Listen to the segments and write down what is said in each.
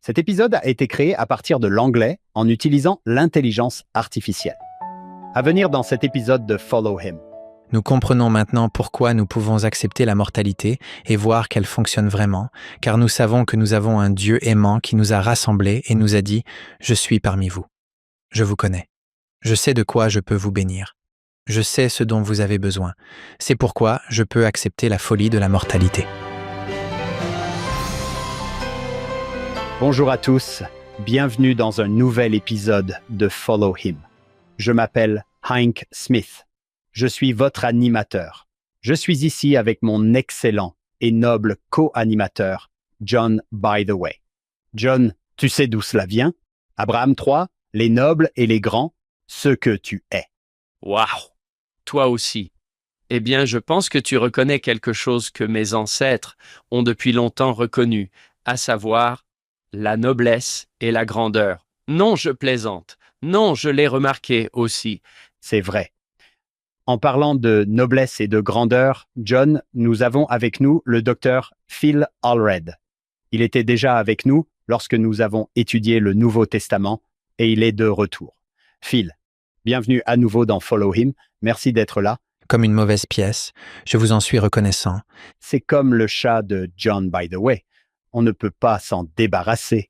Cet épisode a été créé à partir de l'anglais en utilisant l'intelligence artificielle. À venir dans cet épisode de Follow Him. Nous comprenons maintenant pourquoi nous pouvons accepter la mortalité et voir qu'elle fonctionne vraiment, car nous savons que nous avons un Dieu aimant qui nous a rassemblés et nous a dit « Je suis parmi vous. Je vous connais. Je sais de quoi je peux vous bénir. Je sais ce dont vous avez besoin. C'est pourquoi je peux accepter la folie de la mortalité. » Bonjour à tous, bienvenue dans un nouvel épisode de Follow Him. Je m'appelle Hank Smith. Je suis votre animateur. Je suis ici avec mon excellent et noble co-animateur, John By The Way. John, tu sais d'où cela vient? Abraham 3, les nobles et les grands, ce que tu es. Waouh! Toi aussi. Eh bien, je pense que tu reconnais quelque chose que mes ancêtres ont depuis longtemps reconnu, à savoir la noblesse et la grandeur. Non, je plaisante. Non, je l'ai remarqué aussi. C'est vrai. En parlant de noblesse et de grandeur, John, nous avons avec nous le docteur Phil Allred. Il était déjà avec nous lorsque nous avons étudié le Nouveau Testament et il est de retour. Phil, bienvenue à nouveau dans Follow Him. Merci d'être là. Comme une mauvaise pièce, je vous en suis reconnaissant. C'est comme le chat de John By The Way. On ne peut pas s'en débarrasser.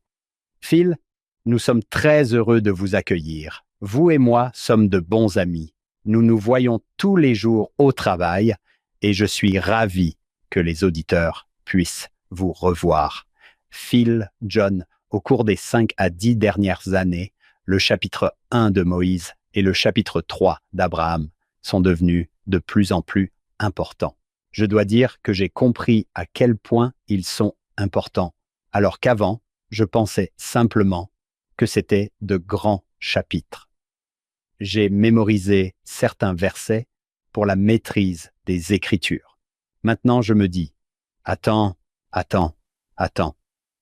Phil, nous sommes très heureux de vous accueillir. Vous et moi sommes de bons amis. Nous nous voyons tous les jours au travail et je suis ravi que les auditeurs puissent vous revoir. Phil, John, au cours des 5 à 10 dernières années, le chapitre 1 de Moïse et le chapitre 3 d'Abraham sont devenus de plus en plus importants. Je dois dire que j'ai compris à quel point ils sont importants, alors qu'avant, je pensais simplement que c'était de grands chapitres. J'ai mémorisé certains versets pour la maîtrise des Écritures. Maintenant, je me dis, attends.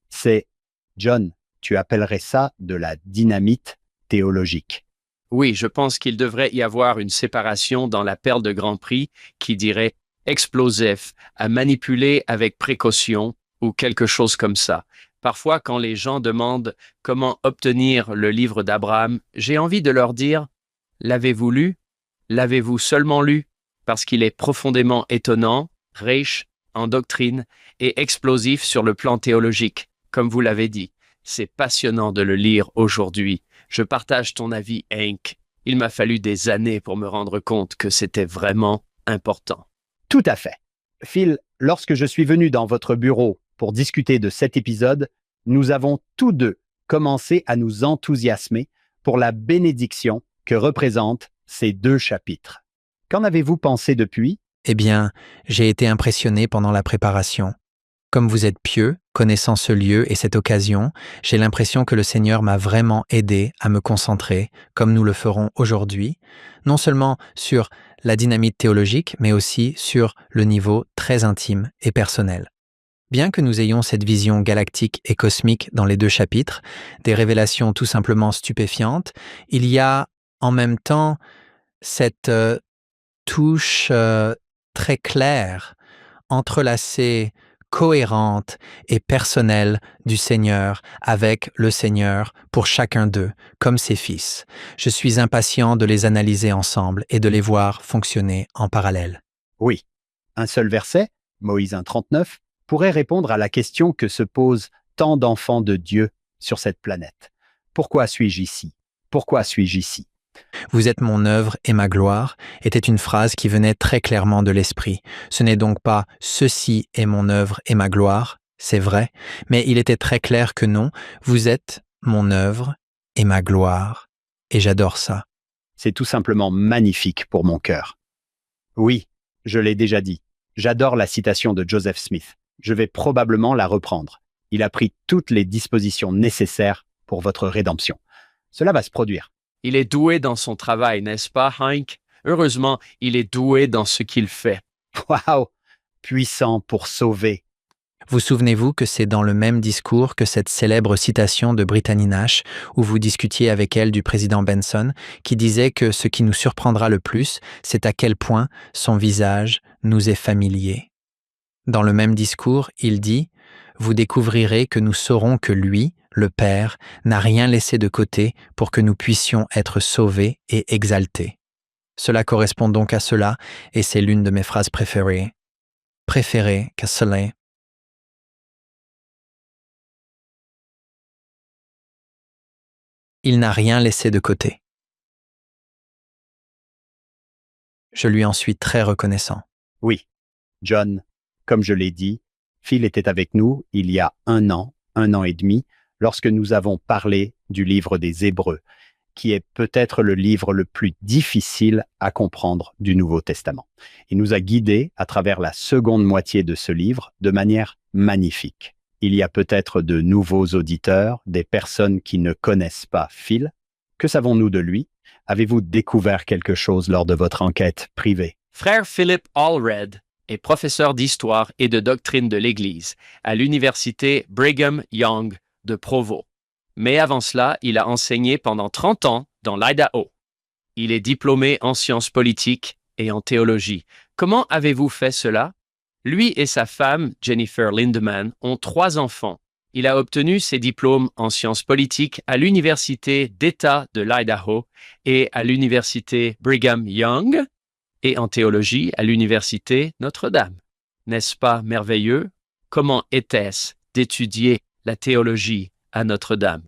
C'est, John, tu appellerais ça de la dynamite théologique. Oui, je pense qu'il devrait y avoir une séparation dans la perle de Grand Prix qui dirait explosif, à manipuler avec précaution ou quelque chose comme ça. Parfois, quand les gens demandent comment obtenir le livre d'Abraham, j'ai envie de leur dire « L'avez-vous lu? L'avez-vous seulement lu? Parce qu'il est profondément étonnant, riche en doctrine et explosif sur le plan théologique, comme vous l'avez dit. C'est passionnant de le lire aujourd'hui. Je partage ton avis, Hank. Il m'a fallu des années pour me rendre compte que c'était vraiment important. » Tout à fait. Phil, lorsque je suis venu dans votre bureau pour discuter de cet épisode, nous avons tous deux commencé à nous enthousiasmer pour la bénédiction que représentent ces 2 chapitres. Qu'en avez-vous pensé depuis? Eh bien, j'ai été impressionné pendant la préparation. Comme vous êtes pieux, connaissant ce lieu et cette occasion, j'ai l'impression que le Seigneur m'a vraiment aidé à me concentrer, comme nous le ferons aujourd'hui, non seulement sur la dynamite théologique, mais aussi sur le niveau très intime et personnel. Bien que nous ayons cette vision galactique et cosmique dans les 2 chapitres, des révélations tout simplement stupéfiantes, il y a en même temps cette touche très claire, entrelacée, cohérente et personnelle du Seigneur avec le Seigneur pour chacun d'eux, comme ses fils. Je suis impatient de les analyser ensemble et de les voir fonctionner en parallèle. Oui, un seul verset, Moïse 1,39, pourrait répondre à la question que se posent tant d'enfants de Dieu sur cette planète. Pourquoi suis-je ici? Pourquoi suis-je ici? Vous êtes mon œuvre et ma gloire était une phrase qui venait très clairement de l'esprit. Ce n'est donc pas « ceci est mon œuvre et ma gloire », c'est vrai, mais il était très clair que non, vous êtes mon œuvre et ma gloire, et j'adore ça. C'est tout simplement magnifique pour mon cœur. Oui, je l'ai déjà dit, j'adore la citation de Joseph Smith. Je vais probablement la reprendre. Il a pris toutes les dispositions nécessaires pour votre rédemption. Cela va se produire. Il est doué dans son travail, n'est-ce pas, Hank? Heureusement, il est doué dans ce qu'il fait. Waouh! Puissant pour sauver. Vous souvenez-vous que c'est dans le même discours que cette célèbre citation de Brittany Nash, où vous discutiez avec elle du président Benson, qui disait que ce qui nous surprendra le plus, c'est à quel point son visage nous est familier. Dans le même discours, il dit « Vous découvrirez que nous saurons que lui, le Père, n'a rien laissé de côté pour que nous puissions être sauvés et exaltés. Cela correspond donc à cela, et c'est l'une de mes phrases préférées. Préférée qu'à cela. Il n'a rien laissé de côté. Je lui en suis très reconnaissant. Oui, John, comme je l'ai dit, Phil était avec nous il y a un an et demi, lorsque nous avons parlé du livre des Hébreux, qui est peut-être le livre le plus difficile à comprendre du Nouveau Testament. Il nous a guidés à travers la seconde moitié de ce livre de manière magnifique. Il y a peut-être de nouveaux auditeurs, des personnes qui ne connaissent pas Phil. Que savons-nous de lui? Avez-vous découvert quelque chose lors de votre enquête privée? Frère Philip Allred est professeur d'histoire et de doctrine de l'Église à l'université Brigham Young de Provo. Mais avant cela, il a enseigné pendant 30 ans dans l'Idaho. Il est diplômé en sciences politiques et en théologie. Comment avez-vous fait cela? Lui et sa femme, Jennifer Lindemann, ont 3 enfants. Il a obtenu ses diplômes en sciences politiques à l'Université d'État de l'Idaho et à l'Université Brigham Young et en théologie à l'Université Notre-Dame. N'est-ce pas merveilleux? Comment était-ce d'étudier la théologie à Notre-Dame?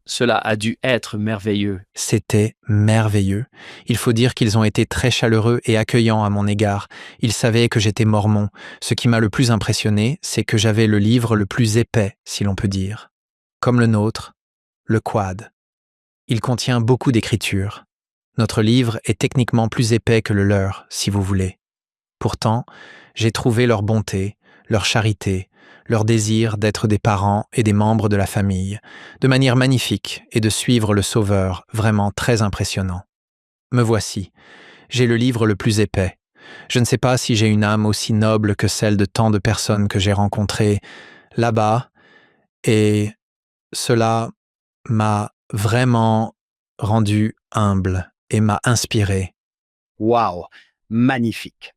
Cela a dû être merveilleux. C'était merveilleux. Il faut dire qu'ils ont été très chaleureux et accueillants à mon égard. Ils savaient que j'étais mormon. Ce qui m'a le plus impressionné, c'est que j'avais le livre le plus épais, si l'on peut dire. Comme le nôtre, le Quad. Il contient beaucoup d'écritures. Notre livre est techniquement plus épais que le leur, si vous voulez. Pourtant, j'ai trouvé leur bonté, leur charité, leur désir d'être des parents et des membres de la famille, de manière magnifique et de suivre le Sauveur, vraiment très impressionnant. Me voici. J'ai le livre le plus épais. Je ne sais pas si j'ai une âme aussi noble que celle de tant de personnes que j'ai rencontrées là-bas, et cela m'a vraiment rendu humble et m'a inspiré. Waouh, magnifique.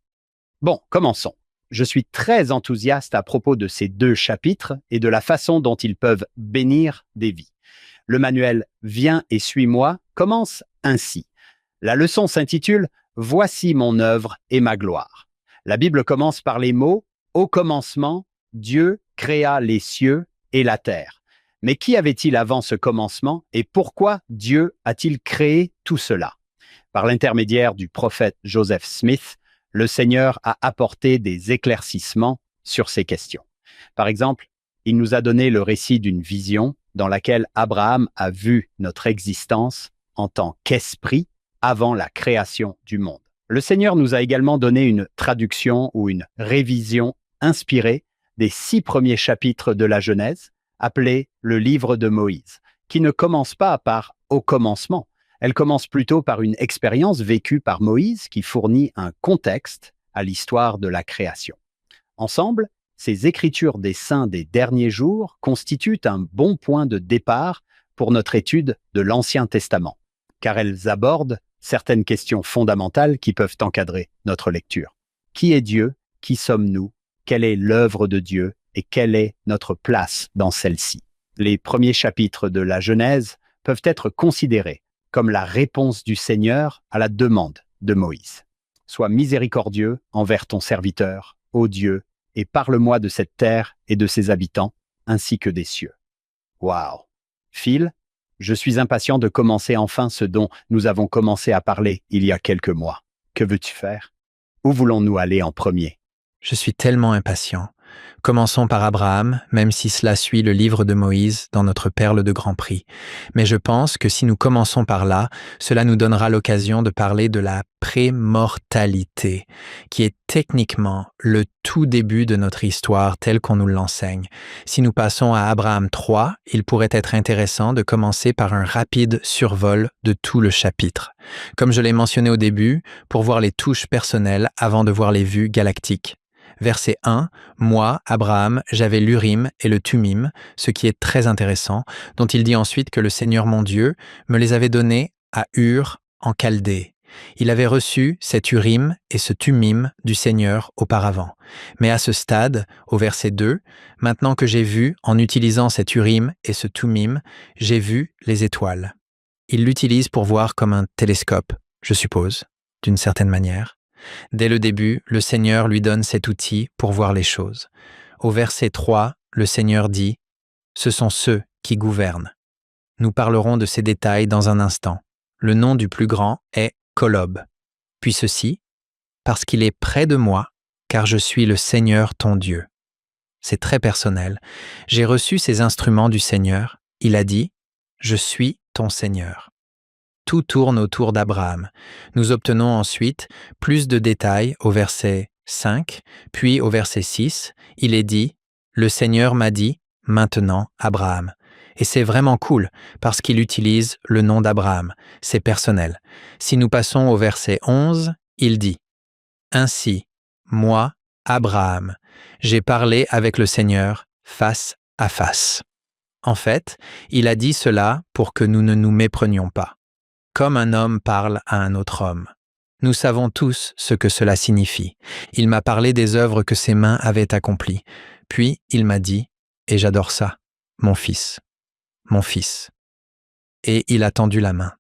Bon, commençons. Je suis très enthousiaste à propos de ces 2 chapitres et de la façon dont ils peuvent bénir des vies. Le manuel « Viens et suis-moi » commence ainsi. La leçon s'intitule « Voici mon œuvre et ma gloire ». La Bible commence par les mots « Au commencement, Dieu créa les cieux et la terre ». Mais qui avait-il avant ce commencement et pourquoi Dieu a-t-il créé tout cela? Par l'intermédiaire du prophète Joseph Smith, le Seigneur a apporté des éclaircissements sur ces questions. Par exemple, il nous a donné le récit d'une vision dans laquelle Abraham a vu notre existence en tant qu'esprit avant la création du monde. Le Seigneur nous a également donné une traduction ou une révision inspirée des 6 premiers chapitres de la Genèse, appelée le livre de Moïse, qui ne commence pas par « au commencement ». Elle commence plutôt par une expérience vécue par Moïse qui fournit un contexte à l'histoire de la création. Ensemble, ces écritures des saints des derniers jours constituent un bon point de départ pour notre étude de l'Ancien Testament, car elles abordent certaines questions fondamentales qui peuvent encadrer notre lecture. Qui est Dieu? Qui sommes-nous? Quelle est l'œuvre de Dieu? Et quelle est notre place dans celle-ci? Les premiers chapitres de la Genèse peuvent être considérés comme la réponse du Seigneur à la demande de Moïse. Sois miséricordieux envers ton serviteur, ô Dieu, et parle-moi de cette terre et de ses habitants, ainsi que des cieux. Waouh! Phil, je suis impatient de commencer enfin ce dont nous avons commencé à parler il y a quelques mois. Que veux-tu faire? Où voulons-nous aller en premier? Je suis tellement impatient. Commençons par Abraham, même si cela suit le livre de Moïse dans notre perle de grand prix. Mais je pense que si nous commençons par là, cela nous donnera l'occasion de parler de la prémortalité, qui est techniquement le tout début de notre histoire telle qu'on nous l'enseigne. Si nous passons à Abraham 3, il pourrait être intéressant de commencer par un rapide survol de tout le chapitre. Comme je l'ai mentionné au début, pour voir les touches personnelles avant de voir les vues galactiques. Verset 1, moi, Abraham, j'avais l'Urim et le Tumim, ce qui est très intéressant, dont il dit ensuite que le Seigneur mon Dieu me les avait donnés à Ur en Chaldée. Il avait reçu cet Urim et ce Thummim du Seigneur auparavant. Mais à ce stade, au verset 2, maintenant que j'ai vu, en utilisant cet Urim et ce Thummim, j'ai vu les étoiles. Il l'utilise pour voir comme un télescope, je suppose, d'une certaine manière. Dès le début, le Seigneur lui donne cet outil pour voir les choses. Au verset 3, le Seigneur dit « Ce sont ceux qui gouvernent ». Nous parlerons de ces détails dans un instant. Le nom du plus grand est Kolob. Puis ceci, parce qu'il est près de moi, car je suis le Seigneur ton Dieu. C'est très personnel. J'ai reçu ces instruments du Seigneur. Il a dit « Je suis ton Seigneur ». Tout tourne autour d'Abraham. Nous obtenons ensuite plus de détails au verset 5, puis au verset 6, il est dit « Le Seigneur m'a dit, maintenant Abraham ». Et c'est vraiment cool parce qu'il utilise le nom d'Abraham. C'est personnel. Si nous passons au verset 11, il dit « Ainsi, moi, Abraham, j'ai parlé avec le Seigneur face à face ». En fait, il a dit cela pour que nous ne nous méprenions pas. Comme un homme parle à un autre homme. Nous savons tous ce que cela signifie. Il m'a parlé des œuvres que ses mains avaient accomplies. Puis il m'a dit, et j'adore ça, mon fils. Mon fils. Et il a tendu la main.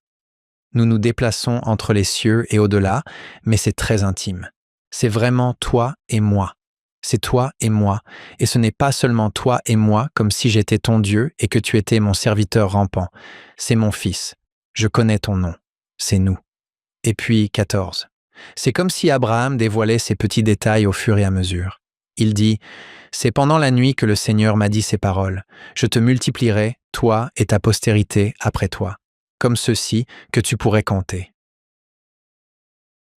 Nous nous déplaçons entre les cieux et au-delà, mais c'est très intime. C'est vraiment toi et moi. C'est toi et moi. Et ce n'est pas seulement toi et moi comme si j'étais ton Dieu et que tu étais mon serviteur rampant. C'est mon fils. Je connais ton nom. C'est nous. Et puis 14. C'est comme si Abraham dévoilait ces petits détails au fur et à mesure. Il dit « C'est pendant la nuit que le Seigneur m'a dit ces paroles. Je te multiplierai, toi et ta postérité après toi, comme ceux-ci que tu pourrais compter. »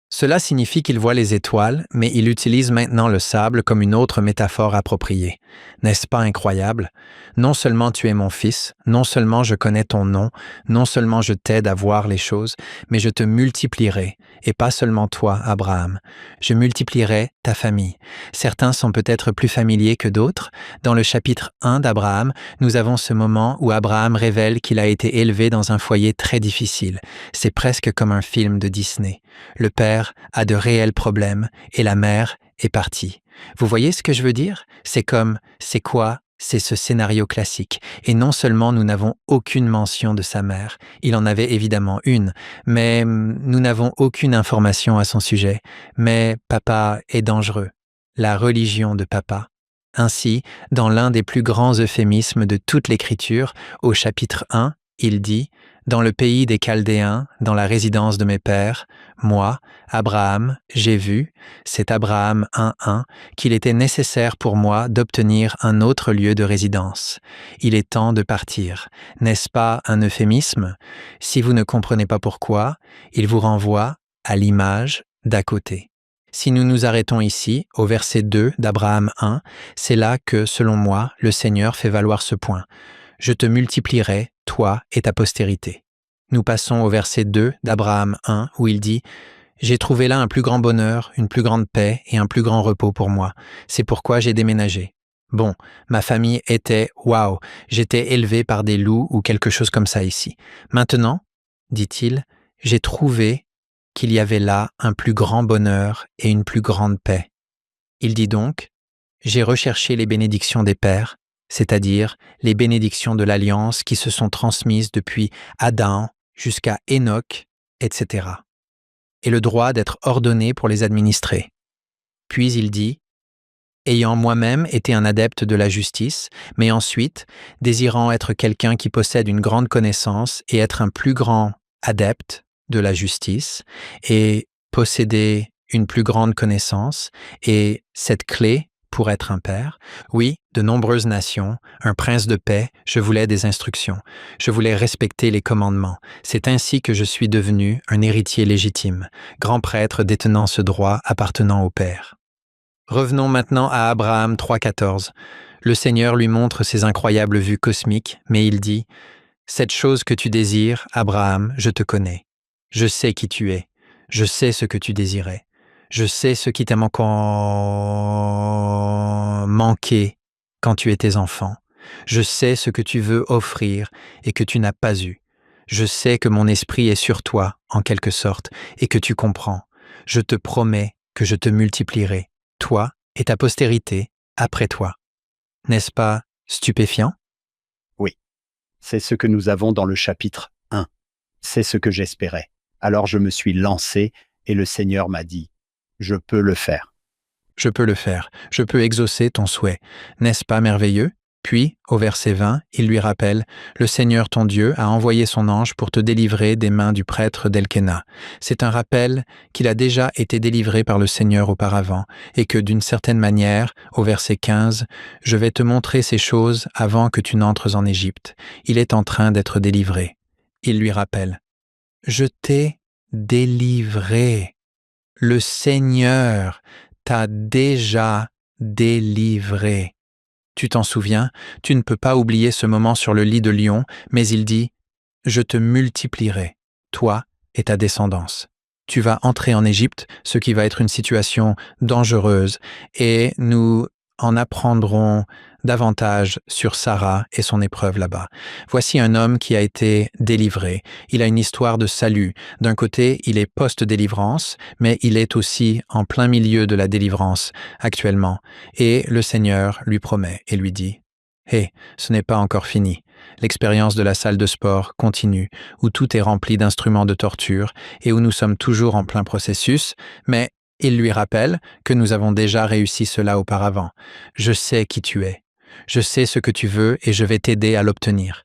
Cela signifie qu'il voit les étoiles, mais il utilise maintenant le sable comme une autre métaphore appropriée. N'est-ce pas incroyable? Non seulement tu es mon fils, non seulement je connais ton nom, non seulement je t'aide à voir les choses, mais je te multiplierai, et pas seulement toi, Abraham. Je multiplierai ta famille. Certains sont peut-être plus familiers que d'autres. Dans le chapitre 1 d'Abraham, nous avons ce moment où Abraham révèle qu'il a été élevé dans un foyer très difficile. C'est presque comme un film de Disney. Le père a de réels problèmes et la mère est partie. Vous voyez ce que je veux dire? C'est quoi? C'est ce scénario classique. Et non seulement nous n'avons aucune mention de sa mère, il en avait évidemment une, mais nous n'avons aucune information à son sujet. Mais papa est dangereux. La religion de papa. Ainsi, dans l'un des plus grands euphémismes de toute l'écriture, au chapitre 1, il dit « Dans le pays des Chaldéens, dans la résidence de mes pères, moi, Abraham, j'ai vu, c'est Abraham 1.1, qu'il était nécessaire pour moi d'obtenir un autre lieu de résidence. Il est temps de partir. N'est-ce pas un euphémisme? Si vous ne comprenez pas pourquoi, il vous renvoie à l'image d'à côté. Si nous nous arrêtons ici, au verset 2 d'Abraham 1, c'est là que, selon moi, le Seigneur fait valoir ce point. Je te multiplierai, toi et ta postérité. Nous passons au verset 2 d'Abraham 1 où il dit « J'ai trouvé là un plus grand bonheur, une plus grande paix et un plus grand repos pour moi. C'est pourquoi j'ai déménagé. Bon, ma famille était « Waouh, j'étais élevé par des loups ou quelque chose comme ça ici. Maintenant, dit-il, j'ai trouvé qu'il y avait là un plus grand bonheur et une plus grande paix. Il dit donc « J'ai recherché les bénédictions des pères, c'est-à-dire les bénédictions de l'alliance qui se sont transmises depuis Adam jusqu'à Enoch, etc. et le droit d'être ordonné pour les administrer. Puis il dit « Ayant moi-même été un adepte de la justice, mais ensuite, désirant être quelqu'un qui possède une grande connaissance et être un plus grand adepte de la justice, et posséder une plus grande connaissance, et cette clé pour être un père, oui, de nombreuses nations, un prince de paix, je voulais des instructions. Je voulais respecter les commandements. C'est ainsi que je suis devenu un héritier légitime, grand prêtre détenant ce droit appartenant au Père. » Revenons maintenant à Abraham 3.14. Le Seigneur lui montre ses incroyables vues cosmiques, mais il dit « Cette chose que tu désires, Abraham, je te connais. Je sais qui tu es. Je sais ce que tu désirais. Je sais ce qui t'a manqué quand tu étais enfant. Je sais ce que tu veux offrir et que tu n'as pas eu. Je sais que mon esprit est sur toi, en quelque sorte, et que tu comprends. Je te promets que je te multiplierai, toi et ta postérité, après toi. N'est-ce pas stupéfiant? Oui, c'est ce que nous avons dans le chapitre 1. C'est ce que j'espérais. Alors je me suis lancé et le Seigneur m'a dit, je peux le faire. Je peux le faire, je peux exaucer ton souhait. N'est-ce pas merveilleux? Puis, au verset 20, il lui rappelle, « Le Seigneur ton Dieu a envoyé son ange pour te délivrer des mains du prêtre d'Elkéna. » C'est un rappel qu'il a déjà été délivré par le Seigneur auparavant, et que d'une certaine manière, au verset 15, « Je vais te montrer ces choses avant que tu n'entres en Égypte. » Il est en train d'être délivré. Il lui rappelle, « Je t'ai délivré. Le Seigneur t'a déjà délivré. » Tu t'en souviens, tu ne peux pas oublier ce moment sur le lit de lion, mais il dit « Je te multiplierai, toi et ta descendance. » Tu vas entrer en Égypte, ce qui va être une situation dangereuse, et nous en apprendrons davantage sur Sarah et son épreuve là-bas. Voici un homme qui a été délivré. Il a une histoire de salut. D'un côté, il est post-délivrance, mais il est aussi en plein milieu de la délivrance actuellement. Et le Seigneur lui promet et lui dit « Hé, ce n'est pas encore fini. L'expérience de la salle de sport continue, où tout est rempli d'instruments de torture et où nous sommes toujours en plein processus, mais il lui rappelle que nous avons déjà réussi cela auparavant. Je sais qui tu es. Je sais ce que tu veux et je vais t'aider à l'obtenir. »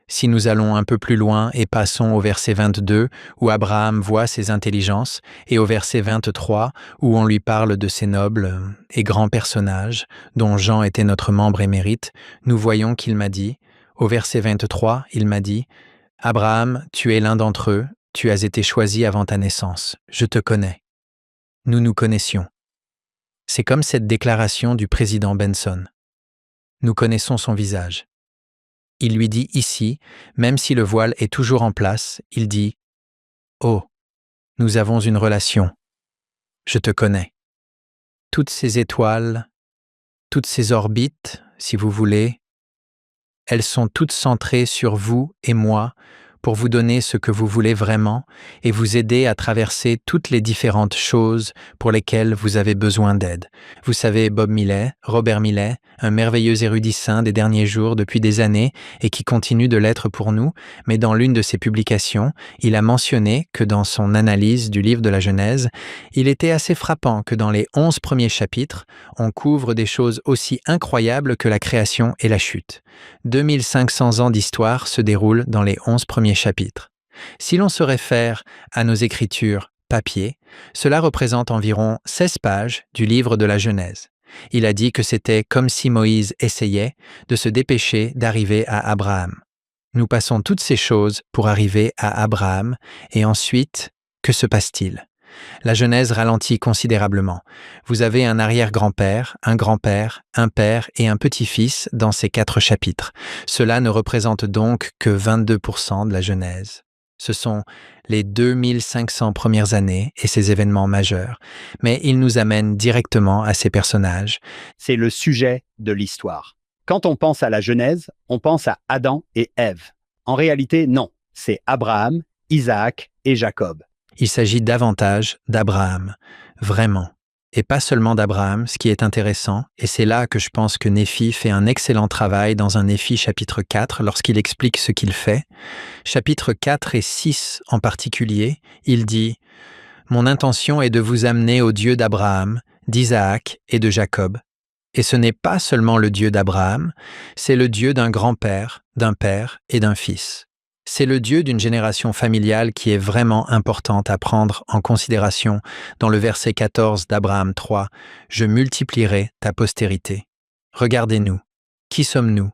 Si nous allons un peu plus loin et passons au verset 22, où Abraham voit ses intelligences, et au verset 23, où on lui parle de ces nobles et grands personnages, dont Jean était notre membre émérite, nous voyons qu'il m'a dit, au verset 23, il m'a dit, « Abraham, tu es l'un d'entre eux, tu as été choisi avant ta naissance, je te connais. » Nous nous connaissions. C'est comme cette déclaration du président Benson. Nous connaissons son visage. Il lui dit ici, même si le voile est toujours en place, il dit « Oh, nous avons une relation. Je te connais. » Toutes ces étoiles, toutes ces orbites, si vous voulez, elles sont toutes centrées sur vous et moi pour vous donner ce que vous voulez vraiment et vous aider à traverser toutes les différentes choses pour lesquelles vous avez besoin d'aide. Vous savez, Bob Millet, Robert Millet, un merveilleux érudit saint des derniers jours depuis des années et qui continue de l'être pour nous, mais dans l'une de ses publications, il a mentionné que dans son analyse du livre de la Genèse, il était assez frappant que dans les 11 premiers chapitres, on couvre des choses aussi incroyables que la création et la chute. 2500 ans d'histoire se déroulent dans les 11 premiers chapitres. Si l'on se réfère à nos écritures papier, cela représente environ 16 pages du livre de la Genèse. Il a dit que c'était comme si Moïse essayait de se dépêcher d'arriver à Abraham. Nous passons toutes ces choses pour arriver à Abraham, et ensuite, que se passe-t-il? La Genèse ralentit considérablement. Vous avez un arrière-grand-père, un grand-père, un père et un petit-fils dans ces 4 chapitres. Cela ne représente donc que 22% de la Genèse. Ce sont les 2500 premières années et ces événements majeurs, mais ils nous amènent directement à ces personnages. C'est le sujet de l'histoire. Quand on pense à la Genèse, on pense à Adam et Ève. En réalité, non, c'est Abraham, Isaac et Jacob. Il s'agit davantage d'Abraham, vraiment, et pas seulement d'Abraham, ce qui est intéressant, et c'est là que je pense que Néphi fait un excellent travail dans un Néphi chapitre 4 lorsqu'il explique ce qu'il fait. Chapitres 4 et 6 en particulier, il dit « Mon intention est de vous amener au Dieu d'Abraham, d'Isaac et de Jacob. Et ce n'est pas seulement le Dieu d'Abraham, c'est le Dieu d'un grand-père, d'un père et d'un fils. C'est le Dieu d'une génération familiale qui est vraiment importante à prendre en considération dans le verset 14 d'Abraham 3, « Je multiplierai ta postérité. » Regardez-nous. Qui sommes-nous?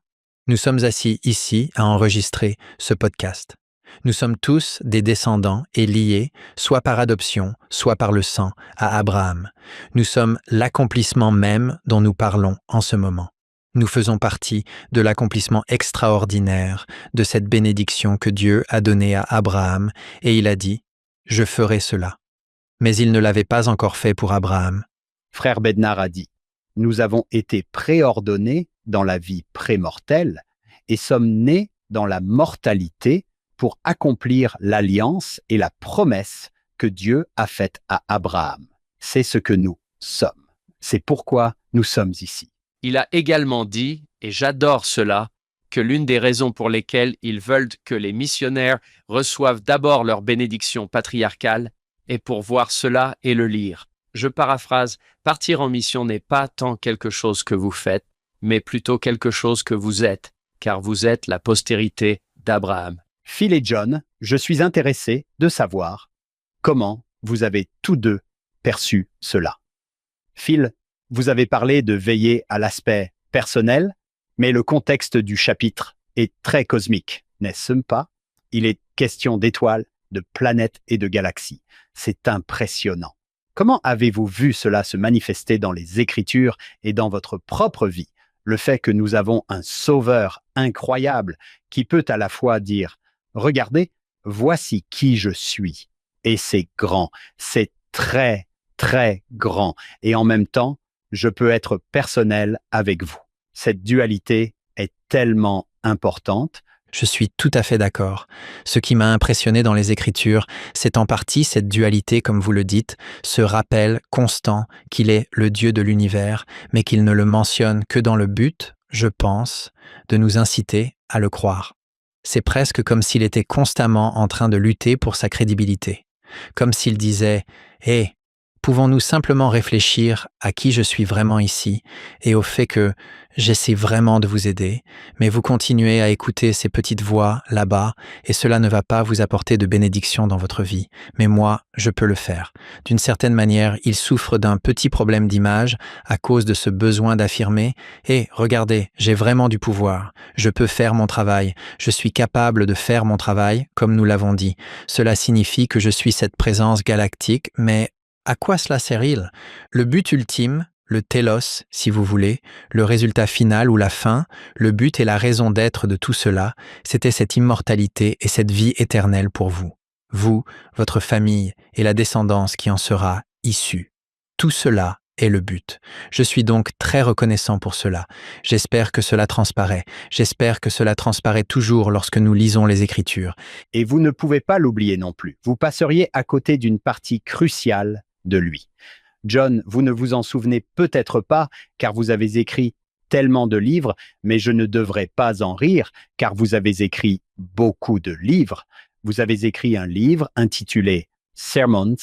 Nous sommes assis ici à enregistrer ce podcast. Nous sommes tous des descendants et liés, soit par adoption, soit par le sang, à Abraham. Nous sommes l'accomplissement même dont nous parlons en ce moment. Nous faisons partie de l'accomplissement extraordinaire de cette bénédiction que Dieu a donnée à Abraham, et il a dit « Je ferai cela ». Mais il ne l'avait pas encore fait pour Abraham. Frère Bednar a dit « Nous avons été préordonnés dans la vie prémortelle et sommes nés dans la mortalité pour accomplir l'alliance et la promesse que Dieu a faite à Abraham. C'est ce que nous sommes. C'est pourquoi nous sommes ici. Il a également dit, et j'adore cela, que l'une des raisons pour lesquelles ils veulent que les missionnaires reçoivent d'abord leur bénédiction patriarcale est pour voir cela et le lire. Je paraphrase, partir en mission n'est pas tant quelque chose que vous faites, mais plutôt quelque chose que vous êtes, car vous êtes la postérité d'Abraham. Phil et John, je suis intéressé de savoir comment vous avez tous deux perçu cela. Phil, vous avez parlé de veiller à l'aspect personnel, mais le contexte du chapitre est très cosmique, n'est-ce pas? Il est question d'étoiles, de planètes et de galaxies. C'est impressionnant. Comment avez-vous vu cela se manifester dans les Écritures et dans votre propre vie? Le fait que nous avons un Sauveur incroyable qui peut à la fois dire « Regardez, voici qui je suis ». Et c'est grand, c'est très, très grand. Et en même temps, je peux être personnel avec vous. Cette dualité est tellement importante. Je suis tout à fait d'accord. Ce qui m'a impressionné dans les Écritures, c'est en partie cette dualité, comme vous le dites, ce rappel constant qu'il est le Dieu de l'univers, mais qu'il ne le mentionne que dans le but, je pense, de nous inciter à le croire. C'est presque comme s'il était constamment en train de lutter pour sa crédibilité. Comme s'il disait « Hé, pouvons-nous simplement réfléchir à qui je suis vraiment ici et au fait que j'essaie vraiment de vous aider, mais vous continuez à écouter ces petites voix là-bas et cela ne va pas vous apporter de bénédiction dans votre vie. Mais moi, je peux le faire. D'une certaine manière, il souffre d'un petit problème d'image à cause de ce besoin d'affirmer « Hé, regardez, j'ai vraiment du pouvoir. Je peux faire mon travail. Je suis capable de faire mon travail, comme nous l'avons dit. Cela signifie que je suis cette présence galactique, mais à quoi cela sert-il? Le but ultime, le télos, si vous voulez, le résultat final ou la fin, le but et la raison d'être de tout cela, c'était cette immortalité et cette vie éternelle pour vous. Vous, votre famille et la descendance qui en sera issue. Tout cela est le but. Je suis donc très reconnaissant pour cela. J'espère que cela transparaît. J'espère que cela transparaît toujours lorsque nous lisons les Écritures. Et vous ne pouvez pas l'oublier non plus. Vous passeriez à côté d'une partie cruciale de lui. John, vous ne vous en souvenez peut-être pas, car vous avez écrit tellement de livres, mais je ne devrais pas en rire, car vous avez écrit beaucoup de livres. Vous avez écrit un livre intitulé Sermons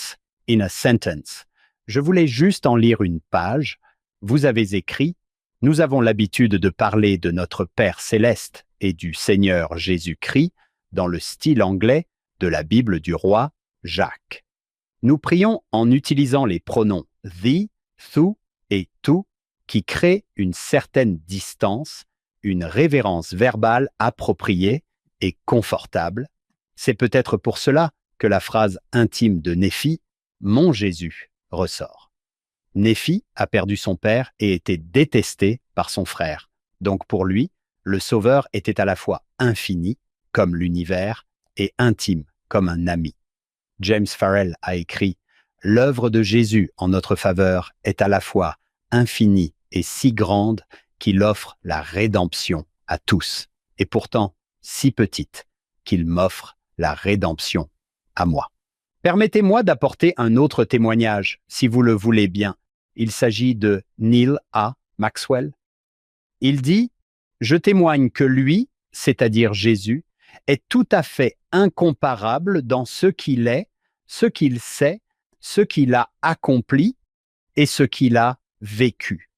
in a Sentence. Je voulais juste en lire une page. Vous avez écrit « Nous avons l'habitude de parler de notre Père céleste et du Seigneur Jésus-Christ dans le style anglais de la Bible du roi Jacques. Nous prions en utilisant les pronoms thee, thou et to qui créent une certaine distance, une révérence verbale appropriée et confortable. C'est peut-être pour cela que la phrase intime de Néphi, « Mon Jésus », ressort. Néphi a perdu son père et était détesté par son frère. Donc pour lui, le Sauveur était à la fois infini, comme l'univers, et intime, comme un ami. James Farrell a écrit « L'œuvre de Jésus en notre faveur est à la fois infinie et si grande qu'il offre la rédemption à tous, et pourtant si petite qu'il m'offre la rédemption à moi. » Permettez-moi d'apporter un autre témoignage, si vous le voulez bien. Il s'agit de Neil A. Maxwell. Il dit « Je témoigne que lui, c'est-à-dire Jésus, est tout à fait incomparable dans ce qu'il est, ce qu'il sait, ce qu'il a accompli et ce qu'il a vécu.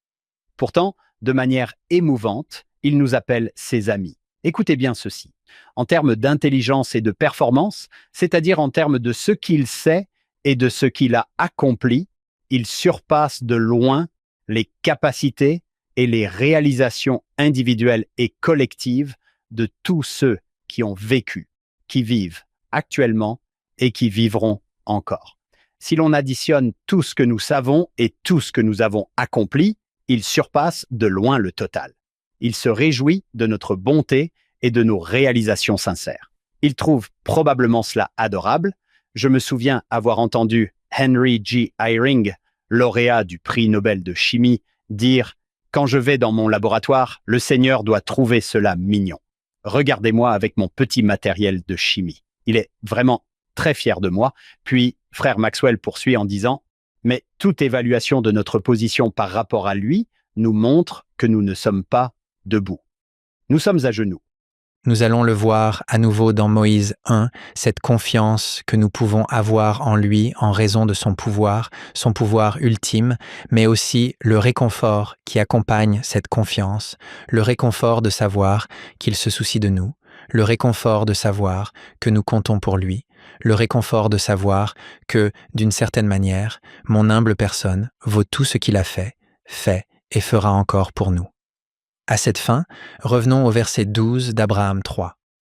Pourtant, de manière émouvante, il nous appelle ses amis. Écoutez bien ceci. En termes d'intelligence et de performance, c'est-à-dire en termes de ce qu'il sait et de ce qu'il a accompli, il surpasse de loin les capacités et les réalisations individuelles et collectives de tous ceux qui ont vécu, qui vivent actuellement et qui vivront encore. Si l'on additionne tout ce que nous savons et tout ce que nous avons accompli, il surpasse de loin le total. Il se réjouit de notre bonté et de nos réalisations sincères. Il trouve probablement cela adorable. Je me souviens avoir entendu Henry G. Eyring, lauréat du prix Nobel de chimie, dire « Quand je vais dans mon laboratoire, le Seigneur doit trouver cela mignon. » Regardez-moi avec mon petit matériel de chimie. Il est vraiment très fier de moi. Puis, frère Maxwell poursuit en disant, mais toute évaluation de notre position par rapport à lui nous montre que nous ne sommes pas debout. Nous sommes à genoux. Nous allons le voir à nouveau dans Moïse 1, cette confiance que nous pouvons avoir en lui en raison de son pouvoir ultime, mais aussi le réconfort qui accompagne cette confiance, le réconfort de savoir qu'il se soucie de nous, le réconfort de savoir que nous comptons pour lui, le réconfort de savoir que, d'une certaine manière, mon humble personne vaut tout ce qu'il a fait et fera encore pour nous. À cette fin, revenons au verset 12 d'Abraham 3.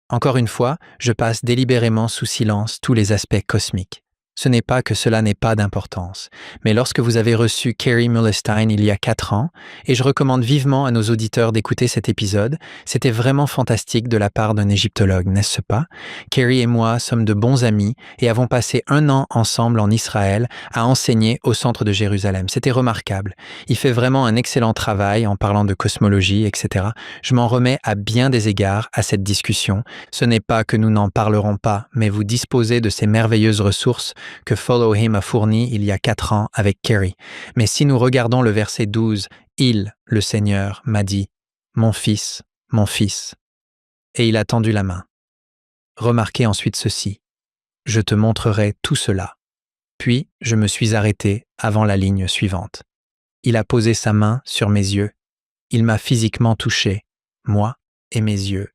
Encore une fois, je passe délibérément sous silence tous les aspects cosmiques. Ce n'est pas que cela n'ait pas d'importance, mais lorsque vous avez reçu Carey Mullerstein il y a 4 ans, et je recommande vivement à nos auditeurs d'écouter cet épisode, c'était vraiment fantastique de la part d'un égyptologue, n'est-ce pas? Carey et moi sommes de bons amis et avons passé 1 an ensemble en Israël à enseigner au centre de Jérusalem. C'était remarquable. Il fait vraiment un excellent travail en parlant de cosmologie, etc. Je m'en remets à bien des égards à cette discussion. Ce n'est pas que nous n'en parlerons pas, mais vous disposez de ces merveilleuses ressources que Follow Him a fourni il y a 4 ans avec Carey. Mais si nous regardons le verset 12, il, le Seigneur, m'a dit, mon fils, et il a tendu la main. Remarquez ensuite ceci, je te montrerai tout cela. Puis je me suis arrêté avant la ligne suivante. Il a posé sa main sur mes yeux, il m'a physiquement touché, moi et mes yeux,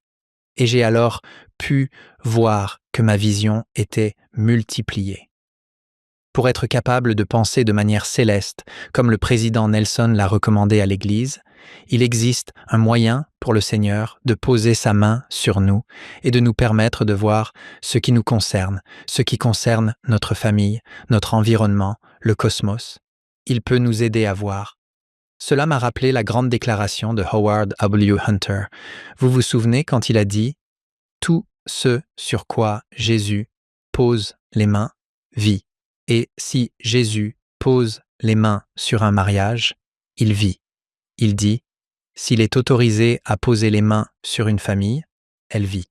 et j'ai alors pu voir que ma vision était multipliée. Pour être capable de penser de manière céleste, comme le président Nelson l'a recommandé à l'Église, il existe un moyen pour le Seigneur de poser sa main sur nous et de nous permettre de voir ce qui nous concerne, ce qui concerne notre famille, notre environnement, le cosmos. Il peut nous aider à voir. Cela m'a rappelé la grande déclaration de Howard W. Hunter. Vous vous souvenez quand il a dit « Tout ce sur quoi Jésus pose les mains vit ». Et si Jésus pose les mains sur un mariage, il vit. Il dit, s'il est autorisé à poser les mains sur une famille, elle vit.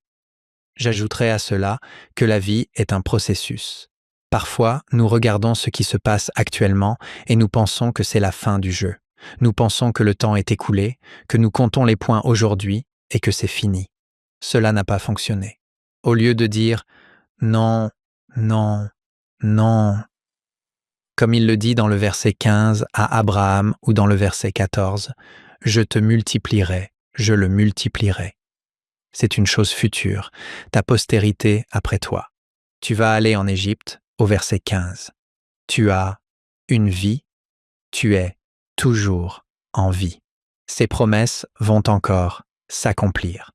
J'ajouterai à cela que la vie est un processus. Parfois, nous regardons ce qui se passe actuellement et nous pensons que c'est la fin du jeu. Nous pensons que le temps est écoulé, que nous comptons les points aujourd'hui et que c'est fini. Cela n'a pas fonctionné. Au lieu de dire « non, non, non », comme il le dit dans le verset 15 à Abraham ou dans le verset 14, « Je te multiplierai, je le multiplierai ». C'est une chose future, ta postérité après toi. Tu vas aller en Égypte au verset 15. Tu as une vie, tu es toujours en vie. Ces promesses vont encore s'accomplir.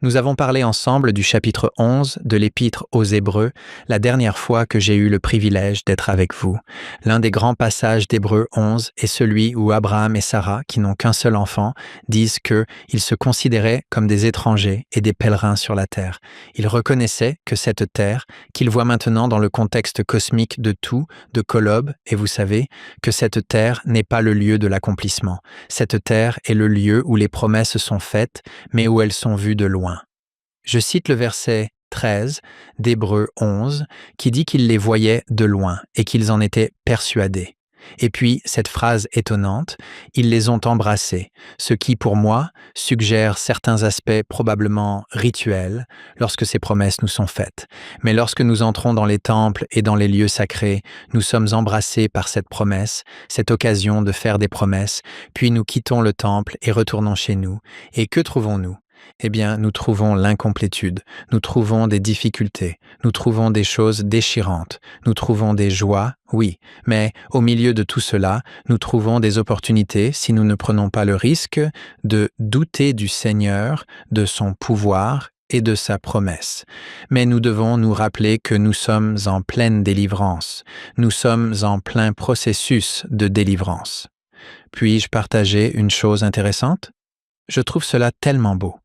Nous avons parlé ensemble du chapitre 11 de l'Épître aux Hébreux la dernière fois que j'ai eu le privilège d'être avec vous. L'un des grands passages d'Hébreux 11 est celui où Abraham et Sarah, qui n'ont qu'un seul enfant, disent qu'ils se considéraient comme des étrangers et des pèlerins sur la terre. Ils reconnaissaient que cette terre, qu'ils voient maintenant dans le contexte cosmique de tout, de Kolob, et vous savez que cette terre n'est pas le lieu de l'accomplissement. Cette terre est le lieu où les promesses sont faites, mais où elles sont vues de loin. Je cite le verset 13 d'Hébreux 11 qui dit qu'ils les voyaient de loin et qu'ils en étaient persuadés. Et puis, cette phrase étonnante, ils les ont embrassés, ce qui, pour moi, suggère certains aspects probablement rituels lorsque ces promesses nous sont faites. Mais lorsque nous entrons dans les temples et dans les lieux sacrés, nous sommes embrassés par cette promesse, cette occasion de faire des promesses, puis nous quittons le temple et retournons chez nous. Et que trouvons-nous ? Eh bien, nous trouvons l'incomplétude, nous trouvons des difficultés, nous trouvons des choses déchirantes, nous trouvons des joies, oui, mais au milieu de tout cela, nous trouvons des opportunités si nous ne prenons pas le risque de douter du Seigneur, de son pouvoir et de sa promesse. Mais nous devons nous rappeler que nous sommes en pleine délivrance, nous sommes en plein processus de délivrance. Puis-je partager une chose intéressante? Je trouve cela tellement beau.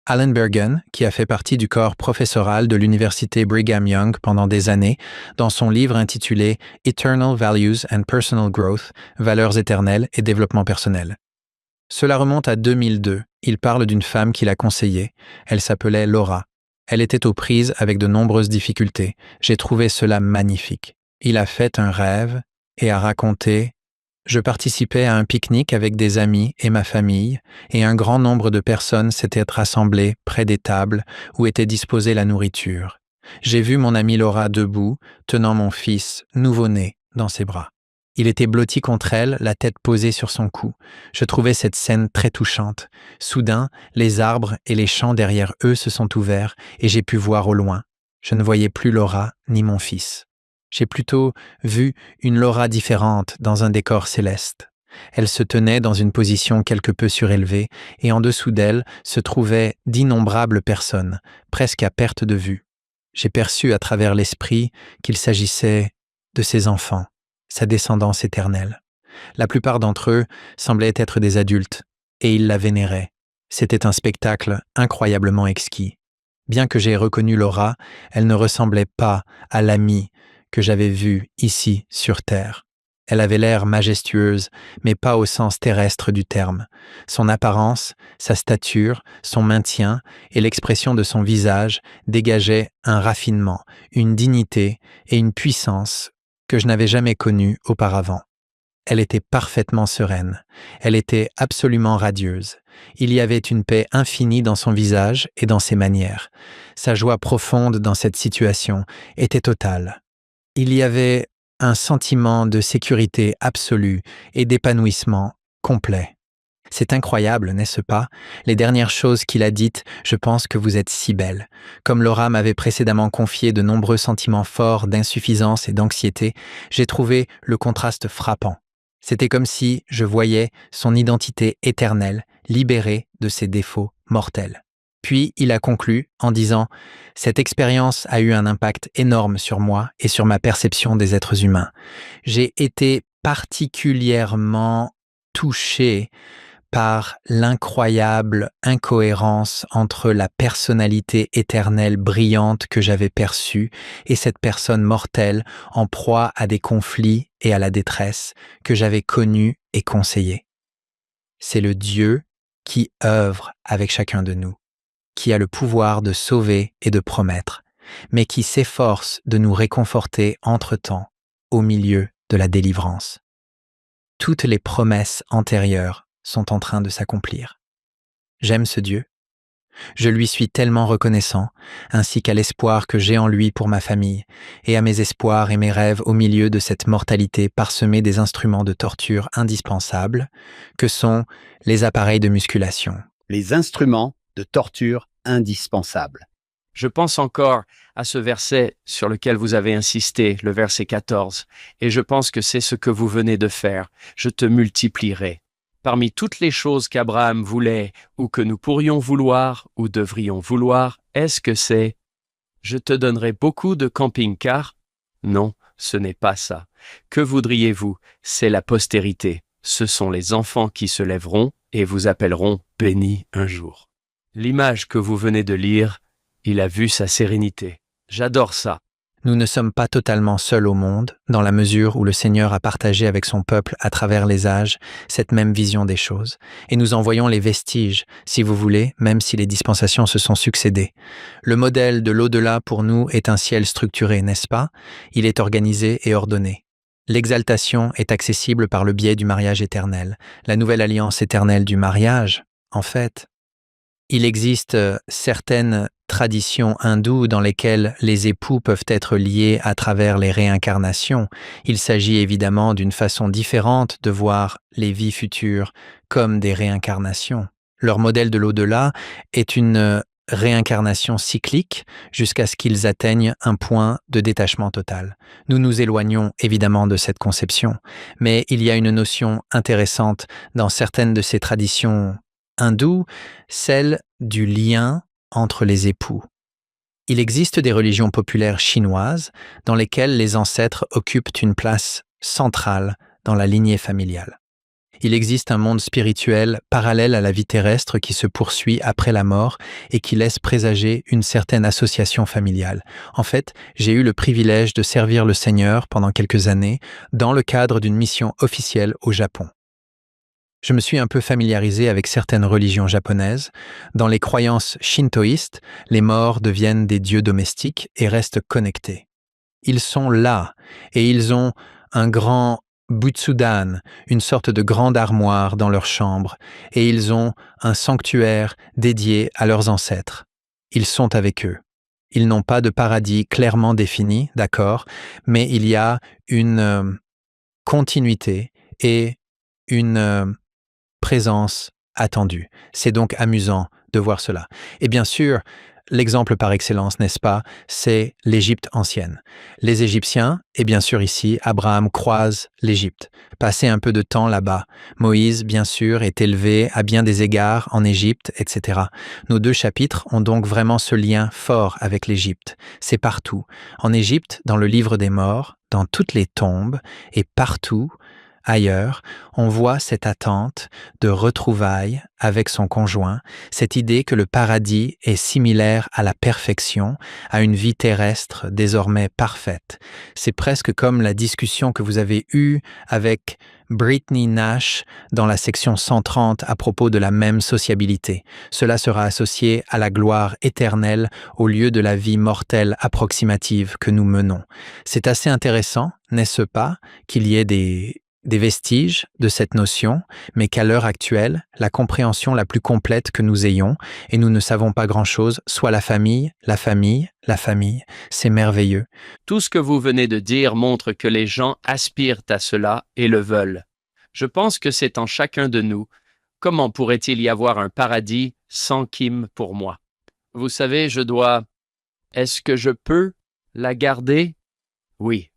Alan Bergen, qui a fait partie du corps professoral de l'université Brigham Young pendant des années, dans son livre intitulé « Eternal Values and Personal Growth » Valeurs éternelles et développement personnel. Cela remonte à 2002, Il parle d'une femme qui l'a conseillé. Elle s'appelait Laura. Elle était aux prises avec de nombreuses difficultés. J'ai trouvé cela magnifique. Il a fait un rêve et a raconté: je participais à un pique-nique avec des amis et ma famille, et un grand nombre de personnes s'étaient rassemblées près des tables où était disposée la nourriture. J'ai vu mon amie Laura debout, tenant mon fils nouveau-né dans ses bras. Il était blotti contre elle, la tête posée sur son cou. Je trouvais cette scène très touchante. Soudain, les arbres et les champs derrière eux se sont ouverts et j'ai pu voir au loin. Je ne voyais plus Laura ni mon fils. J'ai plutôt vu une Laura différente dans un décor céleste. Elle se tenait dans une position quelque peu surélevée et en dessous d'elle se trouvaient d'innombrables personnes, presque à perte de vue. J'ai perçu à travers l'esprit qu'il s'agissait de ses enfants, sa descendance éternelle. La plupart d'entre eux semblaient être des adultes, et ils la vénéraient. C'était un spectacle incroyablement exquis. Bien que j'aie reconnu Laura, elle ne ressemblait pas à l'amie que j'avais vue ici sur Terre. Elle avait l'air majestueuse, mais pas au sens terrestre du terme. Son apparence, sa stature, son maintien et l'expression de son visage dégageaient un raffinement, une dignité et une puissance que je n'avais jamais connues auparavant. Elle était parfaitement sereine. Elle était absolument radieuse. Il y avait une paix infinie dans son visage et dans ses manières. Sa joie profonde dans cette situation était totale. Il y avait un sentiment de sécurité absolue et d'épanouissement complet. C'est incroyable, n'est-ce pas? Les dernières choses qu'il a dites, je pense que vous êtes si belle. Comme Laura m'avait précédemment confié de nombreux sentiments forts d'insuffisance et d'anxiété, j'ai trouvé le contraste frappant. C'était comme si je voyais son identité éternelle, libérée de ses défauts mortels. Puis il a conclu en disant « Cette expérience a eu un impact énorme sur moi et sur ma perception des êtres humains. J'ai été particulièrement touché par l'incroyable incohérence entre la personnalité éternelle brillante que j'avais perçue et cette personne mortelle en proie à des conflits et à la détresse que j'avais connue et conseillée. C'est le Dieu qui œuvre avec chacun de nous, qui a le pouvoir de sauver et de promettre, mais qui s'efforce de nous réconforter entre-temps au milieu de la délivrance. Toutes les promesses antérieures sont en train de s'accomplir. J'aime ce Dieu. Je lui suis tellement reconnaissant, ainsi qu'à l'espoir que j'ai en lui pour ma famille, et à mes espoirs et mes rêves au milieu de cette mortalité parsemée des instruments de torture indispensables, que sont les appareils de musculation. Les instruments de torture indispensables. Je pense encore à ce verset sur lequel vous avez insisté, le verset 14, et je pense que c'est ce que vous venez de faire. Je te multiplierai. Parmi toutes les choses qu'Abraham voulait, ou que nous pourrions vouloir, ou devrions vouloir, est-ce que c'est « Je te donnerai beaucoup de camping-cars » ? Non, ce n'est pas ça. Que voudriez-vous? C'est la postérité. Ce sont les enfants qui se lèveront et vous appelleront bénis un jour. L'image que vous venez de lire, il a vu sa sérénité. J'adore ça. Nous ne sommes pas totalement seuls au monde, dans la mesure où le Seigneur a partagé avec son peuple à travers les âges cette même vision des choses. Et nous en voyons les vestiges, si vous voulez, même si les dispensations se sont succédées. Le modèle de l'au-delà pour nous est un ciel structuré, n'est-ce pas? Il est organisé et ordonné. L'exaltation est accessible par le biais du mariage éternel. La nouvelle alliance éternelle du mariage, en fait. Il existe certaines traditions hindoues dans lesquelles les époux peuvent être liés à travers les réincarnations. Il s'agit évidemment d'une façon différente de voir les vies futures comme des réincarnations. Leur modèle de l'au-delà est une réincarnation cyclique jusqu'à ce qu'ils atteignent un point de détachement total. Nous nous éloignons évidemment de cette conception, mais il y a une notion intéressante dans certaines de ces traditions hindoues, celle du lien entre les époux. Il existe des religions populaires chinoises dans lesquelles les ancêtres occupent une place centrale dans la lignée familiale. Il existe un monde spirituel parallèle à la vie terrestre qui se poursuit après la mort et qui laisse présager une certaine association familiale. En fait, j'ai eu le privilège de servir le Seigneur pendant quelques années dans le cadre d'une mission officielle au Japon. Je me suis un peu familiarisé avec certaines religions japonaises. Dans les croyances shintoïstes, les morts deviennent des dieux domestiques et restent connectés. Ils sont là et ils ont un grand butsudan, une sorte de grande armoire dans leur chambre, et ils ont un sanctuaire dédié à leurs ancêtres. Ils sont avec eux. Ils n'ont pas de paradis clairement défini, d'accord, mais il y a une continuité et une présence attendue. C'est donc amusant de voir cela. Et bien sûr, l'exemple par excellence, n'est-ce pas, c'est l'Égypte ancienne. Les Égyptiens, et bien sûr ici, Abraham croise l'Égypte, passait un peu de temps là-bas. Moïse, bien sûr, est élevé à bien des égards en Égypte, etc. Nos deux chapitres ont donc vraiment ce lien fort avec l'Égypte. C'est partout. En Égypte, dans le livre des morts, dans toutes les tombes, et partout, ailleurs, on voit cette attente de retrouvailles avec son conjoint, cette idée que le paradis est similaire à la perfection, à une vie terrestre désormais parfaite. C'est presque comme la discussion que vous avez eue avec Brittany Nash dans la section 130 à propos de la même sociabilité. Cela sera associé à la gloire éternelle au lieu de la vie mortelle approximative que nous menons. C'est assez intéressant, n'est-ce pas, qu'il y ait des vestiges de cette notion, mais qu'à l'heure actuelle, la compréhension la plus complète que nous ayons, et nous ne savons pas grand-chose, soit la famille, c'est merveilleux. Tout ce que vous venez de dire montre que les gens aspirent à cela et le veulent. Je pense que c'est en chacun de nous. Comment pourrait-il y avoir un paradis sans Kim pour moi? Vous savez, Est-ce que je peux la garder? Oui.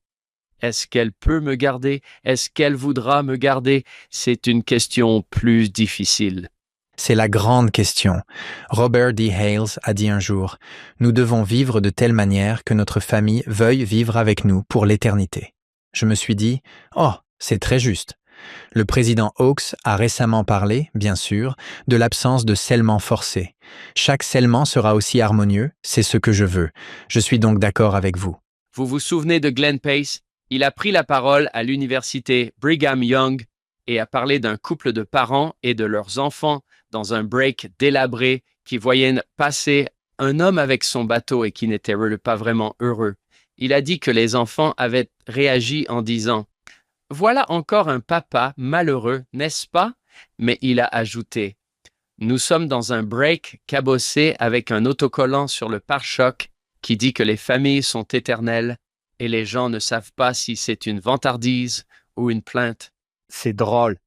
Est-ce qu'elle peut me garder? Est-ce qu'elle voudra me garder? C'est une question plus difficile. C'est la grande question. Robert D. Hales a dit un jour, « Nous devons vivre de telle manière que notre famille veuille vivre avec nous pour l'éternité. » Je me suis dit, « Oh, c'est très juste. » Le président Hawkes a récemment parlé, bien sûr, de l'absence de scellement forcé. Chaque scellement sera aussi harmonieux, c'est ce que je veux. Je suis donc d'accord avec vous. Vous vous souvenez de Glenn Pace? Il a pris la parole à l'université Brigham Young et a parlé d'un couple de parents et de leurs enfants dans un break délabré qui voyaient passer un homme avec son bateau et qui n'était pas vraiment heureux. Il a dit que les enfants avaient réagi en disant « Voilà encore un papa malheureux, n'est-ce pas ?» Mais il a ajouté « Nous sommes dans un break cabossé avec un autocollant sur le pare-choc qui dit que les familles sont éternelles et les gens ne savent pas si c'est une vantardise ou une plainte. » C'est drôle.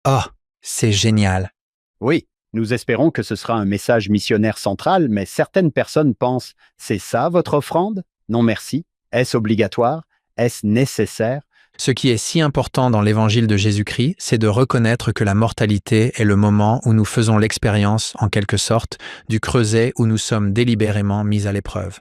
Oh, c'est génial. Oui, nous espérons que ce sera un message missionnaire central, mais certaines personnes pensent « C'est ça votre offrande? Non merci. Est-ce obligatoire? Est-ce nécessaire? » Ce qui est si important dans l'évangile de Jésus-Christ, c'est de reconnaître que la mortalité est le moment où nous faisons l'expérience, en quelque sorte, du creuset où nous sommes délibérément mis à l'épreuve.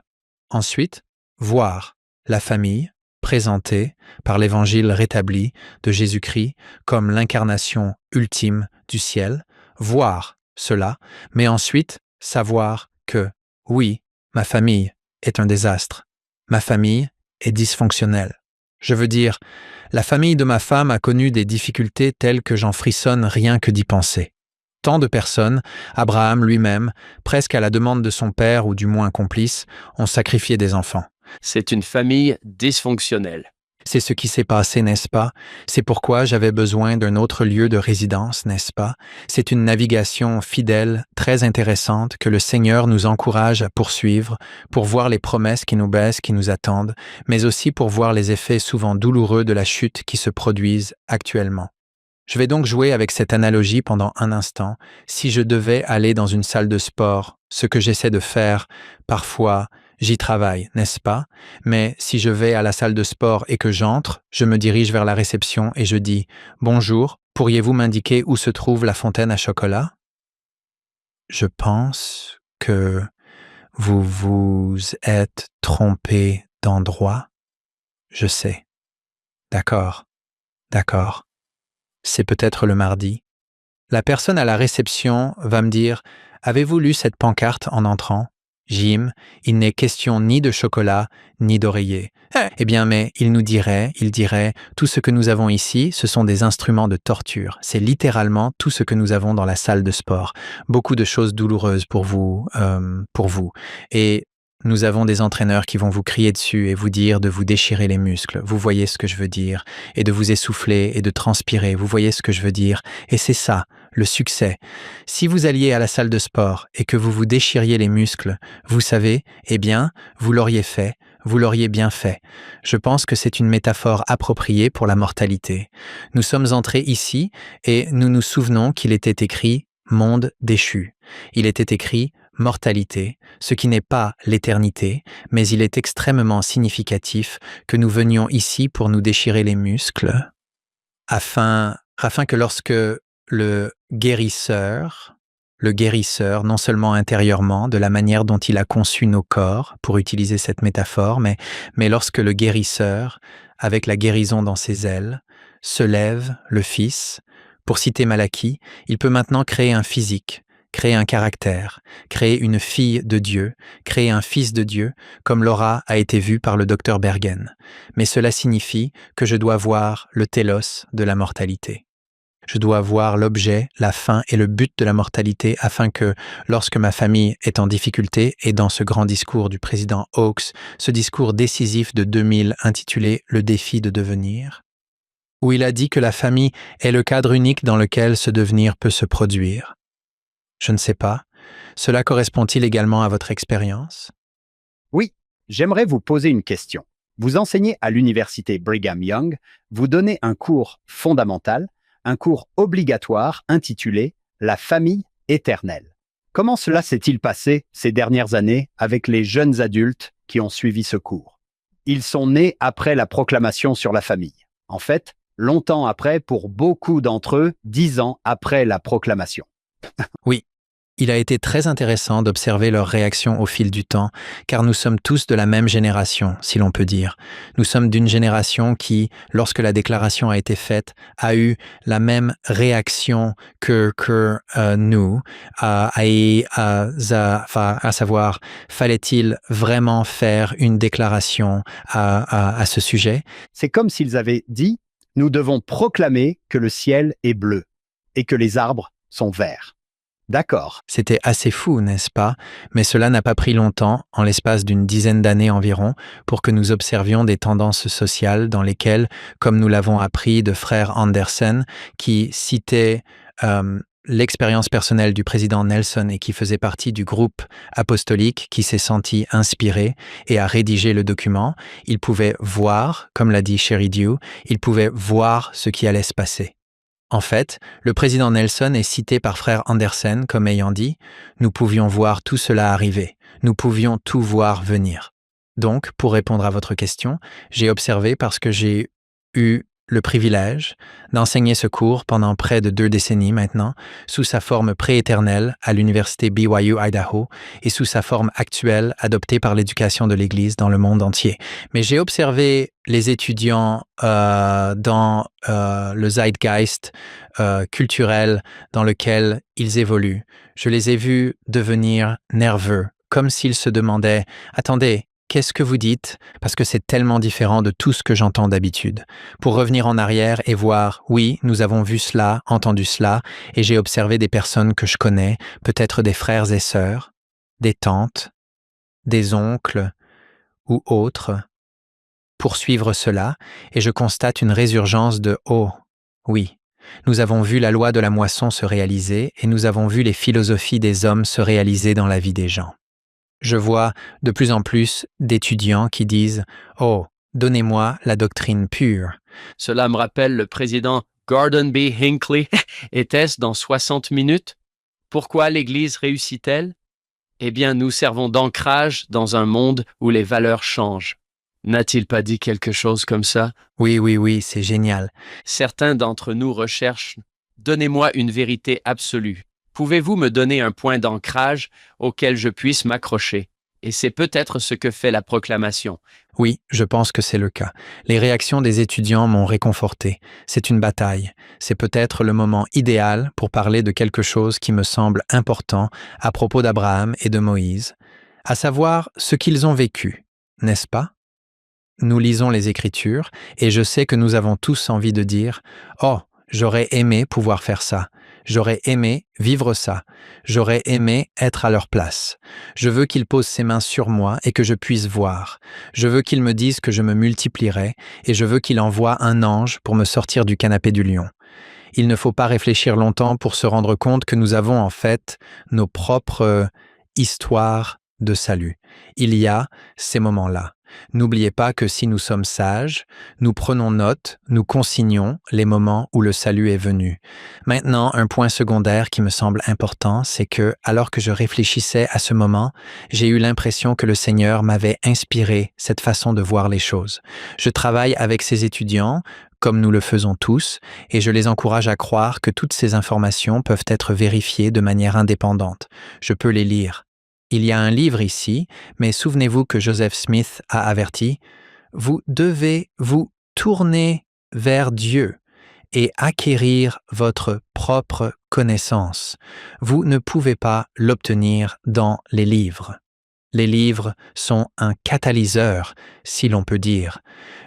Ensuite, voir la famille présentée par l'évangile rétabli de Jésus-Christ comme l'incarnation ultime du ciel, voir cela, mais ensuite savoir que, oui, ma famille est un désastre, ma famille est dysfonctionnelle. Je veux dire, la famille de ma femme a connu des difficultés telles que j'en frissonne rien que d'y penser. Tant de personnes, Abraham lui-même, presque à la demande de son père ou du moins complice, ont sacrifié des enfants. C'est une famille dysfonctionnelle. C'est ce qui s'est passé, n'est-ce pas? C'est pourquoi j'avais besoin d'un autre lieu de résidence, n'est-ce pas? C'est une navigation fidèle, très intéressante, que le Seigneur nous encourage à poursuivre, pour voir les promesses qui nous baissent, qui nous attendent, mais aussi pour voir les effets souvent douloureux de la chute qui se produisent actuellement. Je vais donc jouer avec cette analogie pendant un instant. Si je devais aller dans une salle de sport, ce que j'essaie de faire, parfois, j'y travaille, n'est-ce pas? Mais si je vais à la salle de sport et que j'entre, je me dirige vers la réception et je dis « Bonjour, pourriez-vous m'indiquer où se trouve la fontaine à chocolat? » Je pense que vous vous êtes trompé d'endroit. Je sais. D'accord. C'est peut-être le mardi. La personne à la réception va me dire « Avez-vous lu cette pancarte en entrant ?» Jim, il n'est question ni de chocolat, ni d'oreiller. Eh bien, mais il dirait, tout ce que nous avons ici, ce sont des instruments de torture. C'est littéralement tout ce que nous avons dans la salle de sport. Beaucoup de choses douloureuses pour vous. Et nous avons des entraîneurs qui vont vous crier dessus et vous dire de vous déchirer les muscles. Vous voyez ce que je veux dire. Et de vous essouffler et de transpirer. Vous voyez ce que je veux dire. Et c'est ça, le succès. Si vous alliez à la salle de sport et que vous vous déchiriez les muscles, vous savez, eh bien, vous l'auriez fait. Vous l'auriez bien fait. Je pense que c'est une métaphore appropriée pour la mortalité. Nous sommes entrés ici et nous nous souvenons qu'il était écrit « monde déchu ». Il était écrit « mortalité », ce qui n'est pas l'éternité, mais il est extrêmement significatif que nous venions ici pour nous déchirer les muscles, afin que lorsque le guérisseur, non seulement intérieurement, de la manière dont il a conçu nos corps, pour utiliser cette métaphore, mais lorsque le guérisseur, avec la guérison dans ses ailes, se lève, le Fils, pour citer Malachie, il peut maintenant créer un physique, créer un caractère, créer une fille de Dieu, créer un fils de Dieu, comme Laura a été vue par le docteur Bergen. Mais cela signifie que je dois voir le télos de la mortalité. Je dois voir l'objet, la fin et le but de la mortalité afin que, lorsque ma famille est en difficulté, et dans ce grand discours du président Hawkes, ce discours décisif de 2000 intitulé « Le défi de devenir », où il a dit que la famille est le cadre unique dans lequel ce devenir peut se produire. Je ne sais pas. Cela correspond-il également à votre expérience? Oui, j'aimerais vous poser une question. Vous enseignez à l'université Brigham Young, vous donnez un cours fondamental, un cours obligatoire intitulé « La famille éternelle ». Comment cela s'est-il passé ces dernières années avec les jeunes adultes qui ont suivi ce cours? Ils sont nés après la proclamation sur la famille. En fait, longtemps après pour beaucoup d'entre eux, 10 ans après la proclamation. Oui. Il a été très intéressant d'observer leur réaction au fil du temps, car nous sommes tous de la même génération, si l'on peut dire. Nous sommes d'une génération qui, lorsque la déclaration a été faite, a eu la même réaction que nous, à savoir, fallait-il vraiment faire une déclaration à ce sujet? C'est comme s'ils avaient dit, nous devons proclamer que le ciel est bleu et que les arbres sont verts. D'accord. C'était assez fou, n'est-ce pas? Mais cela n'a pas pris longtemps, en l'espace d'une dizaine d'années environ, pour que nous observions des tendances sociales dans lesquelles, comme nous l'avons appris de frère Anderson, qui citait l'expérience personnelle du président Nelson et qui faisait partie du groupe apostolique qui s'est senti inspiré et a rédigé le document, il pouvait voir, comme l'a dit Sherry Dew, il pouvait voir ce qui allait se passer. En fait, le président Nelson est cité par frère Anderson comme ayant dit « Nous pouvions voir tout cela arriver, nous pouvions tout voir venir ». Donc, pour répondre à votre question, j'ai observé parce que j'ai eu le privilège d'enseigner ce cours pendant près de 2 décennies maintenant, sous sa forme prééternelle à l'université BYU Idaho et sous sa forme actuelle adoptée par l'éducation de l'Église dans le monde entier. Mais j'ai observé les étudiants dans le zeitgeist culturel dans lequel ils évoluent. Je les ai vus devenir nerveux, comme s'ils se demandaient « Attendez, qu'est-ce que vous dites? Parce que c'est tellement différent de tout ce que j'entends d'habitude. » Pour revenir en arrière et voir, oui, nous avons vu cela, entendu cela, et j'ai observé des personnes que je connais, peut-être des frères et sœurs, des tantes, des oncles ou autres, poursuivre cela, et je constate une résurgence de « Oh, oui ». Nous avons vu la loi de la moisson se réaliser et nous avons vu les philosophies des hommes se réaliser dans la vie des gens. Je vois de plus en plus d'étudiants qui disent « Oh, donnez-moi la doctrine pure ». Cela me rappelle le président Gordon B. Hinckley. Était-ce dans 60 minutes? Pourquoi l'Église réussit-elle? Eh bien, nous servons d'ancrage dans un monde où les valeurs changent. N'a-t-il pas dit quelque chose comme ça? Oui, c'est génial. Certains d'entre nous recherchent « Donnez-moi une vérité absolue ». Pouvez-vous me donner un point d'ancrage auquel je puisse m'accrocher? Et c'est peut-être ce que fait la proclamation. Oui, je pense que c'est le cas. Les réactions des étudiants m'ont réconforté. C'est une bataille. C'est peut-être le moment idéal pour parler de quelque chose qui me semble important à propos d'Abraham et de Moïse. à savoir ce qu'ils ont vécu, n'est-ce pas? Nous lisons les Écritures et je sais que nous avons tous envie de dire « Oh, j'aurais aimé pouvoir faire ça. J'aurais aimé vivre ça. J'aurais aimé être à leur place. Je veux qu'il pose ses mains sur moi et que je puisse voir. Je veux qu'il me dise que je me multiplierai et je veux qu'il envoie un ange pour me sortir du canapé du lion. » Il ne faut pas réfléchir longtemps pour se rendre compte que nous avons en fait nos propres histoires de salut. Il y a ces moments-là. N'oubliez pas que si nous sommes sages, nous prenons note, nous consignons les moments où le salut est venu. Maintenant, un point secondaire qui me semble important, c'est que, alors que je réfléchissais à ce moment, j'ai eu l'impression que le Seigneur m'avait inspiré cette façon de voir les choses. Je travaille avec ces étudiants, comme nous le faisons tous, et je les encourage à croire que toutes ces informations peuvent être vérifiées de manière indépendante. Je peux les lire. Il y a un livre ici, mais souvenez-vous que Joseph Smith a averti « Vous devez vous tourner vers Dieu et acquérir votre propre connaissance. Vous ne pouvez pas l'obtenir dans les livres. » Les livres sont un catalyseur, si l'on peut dire.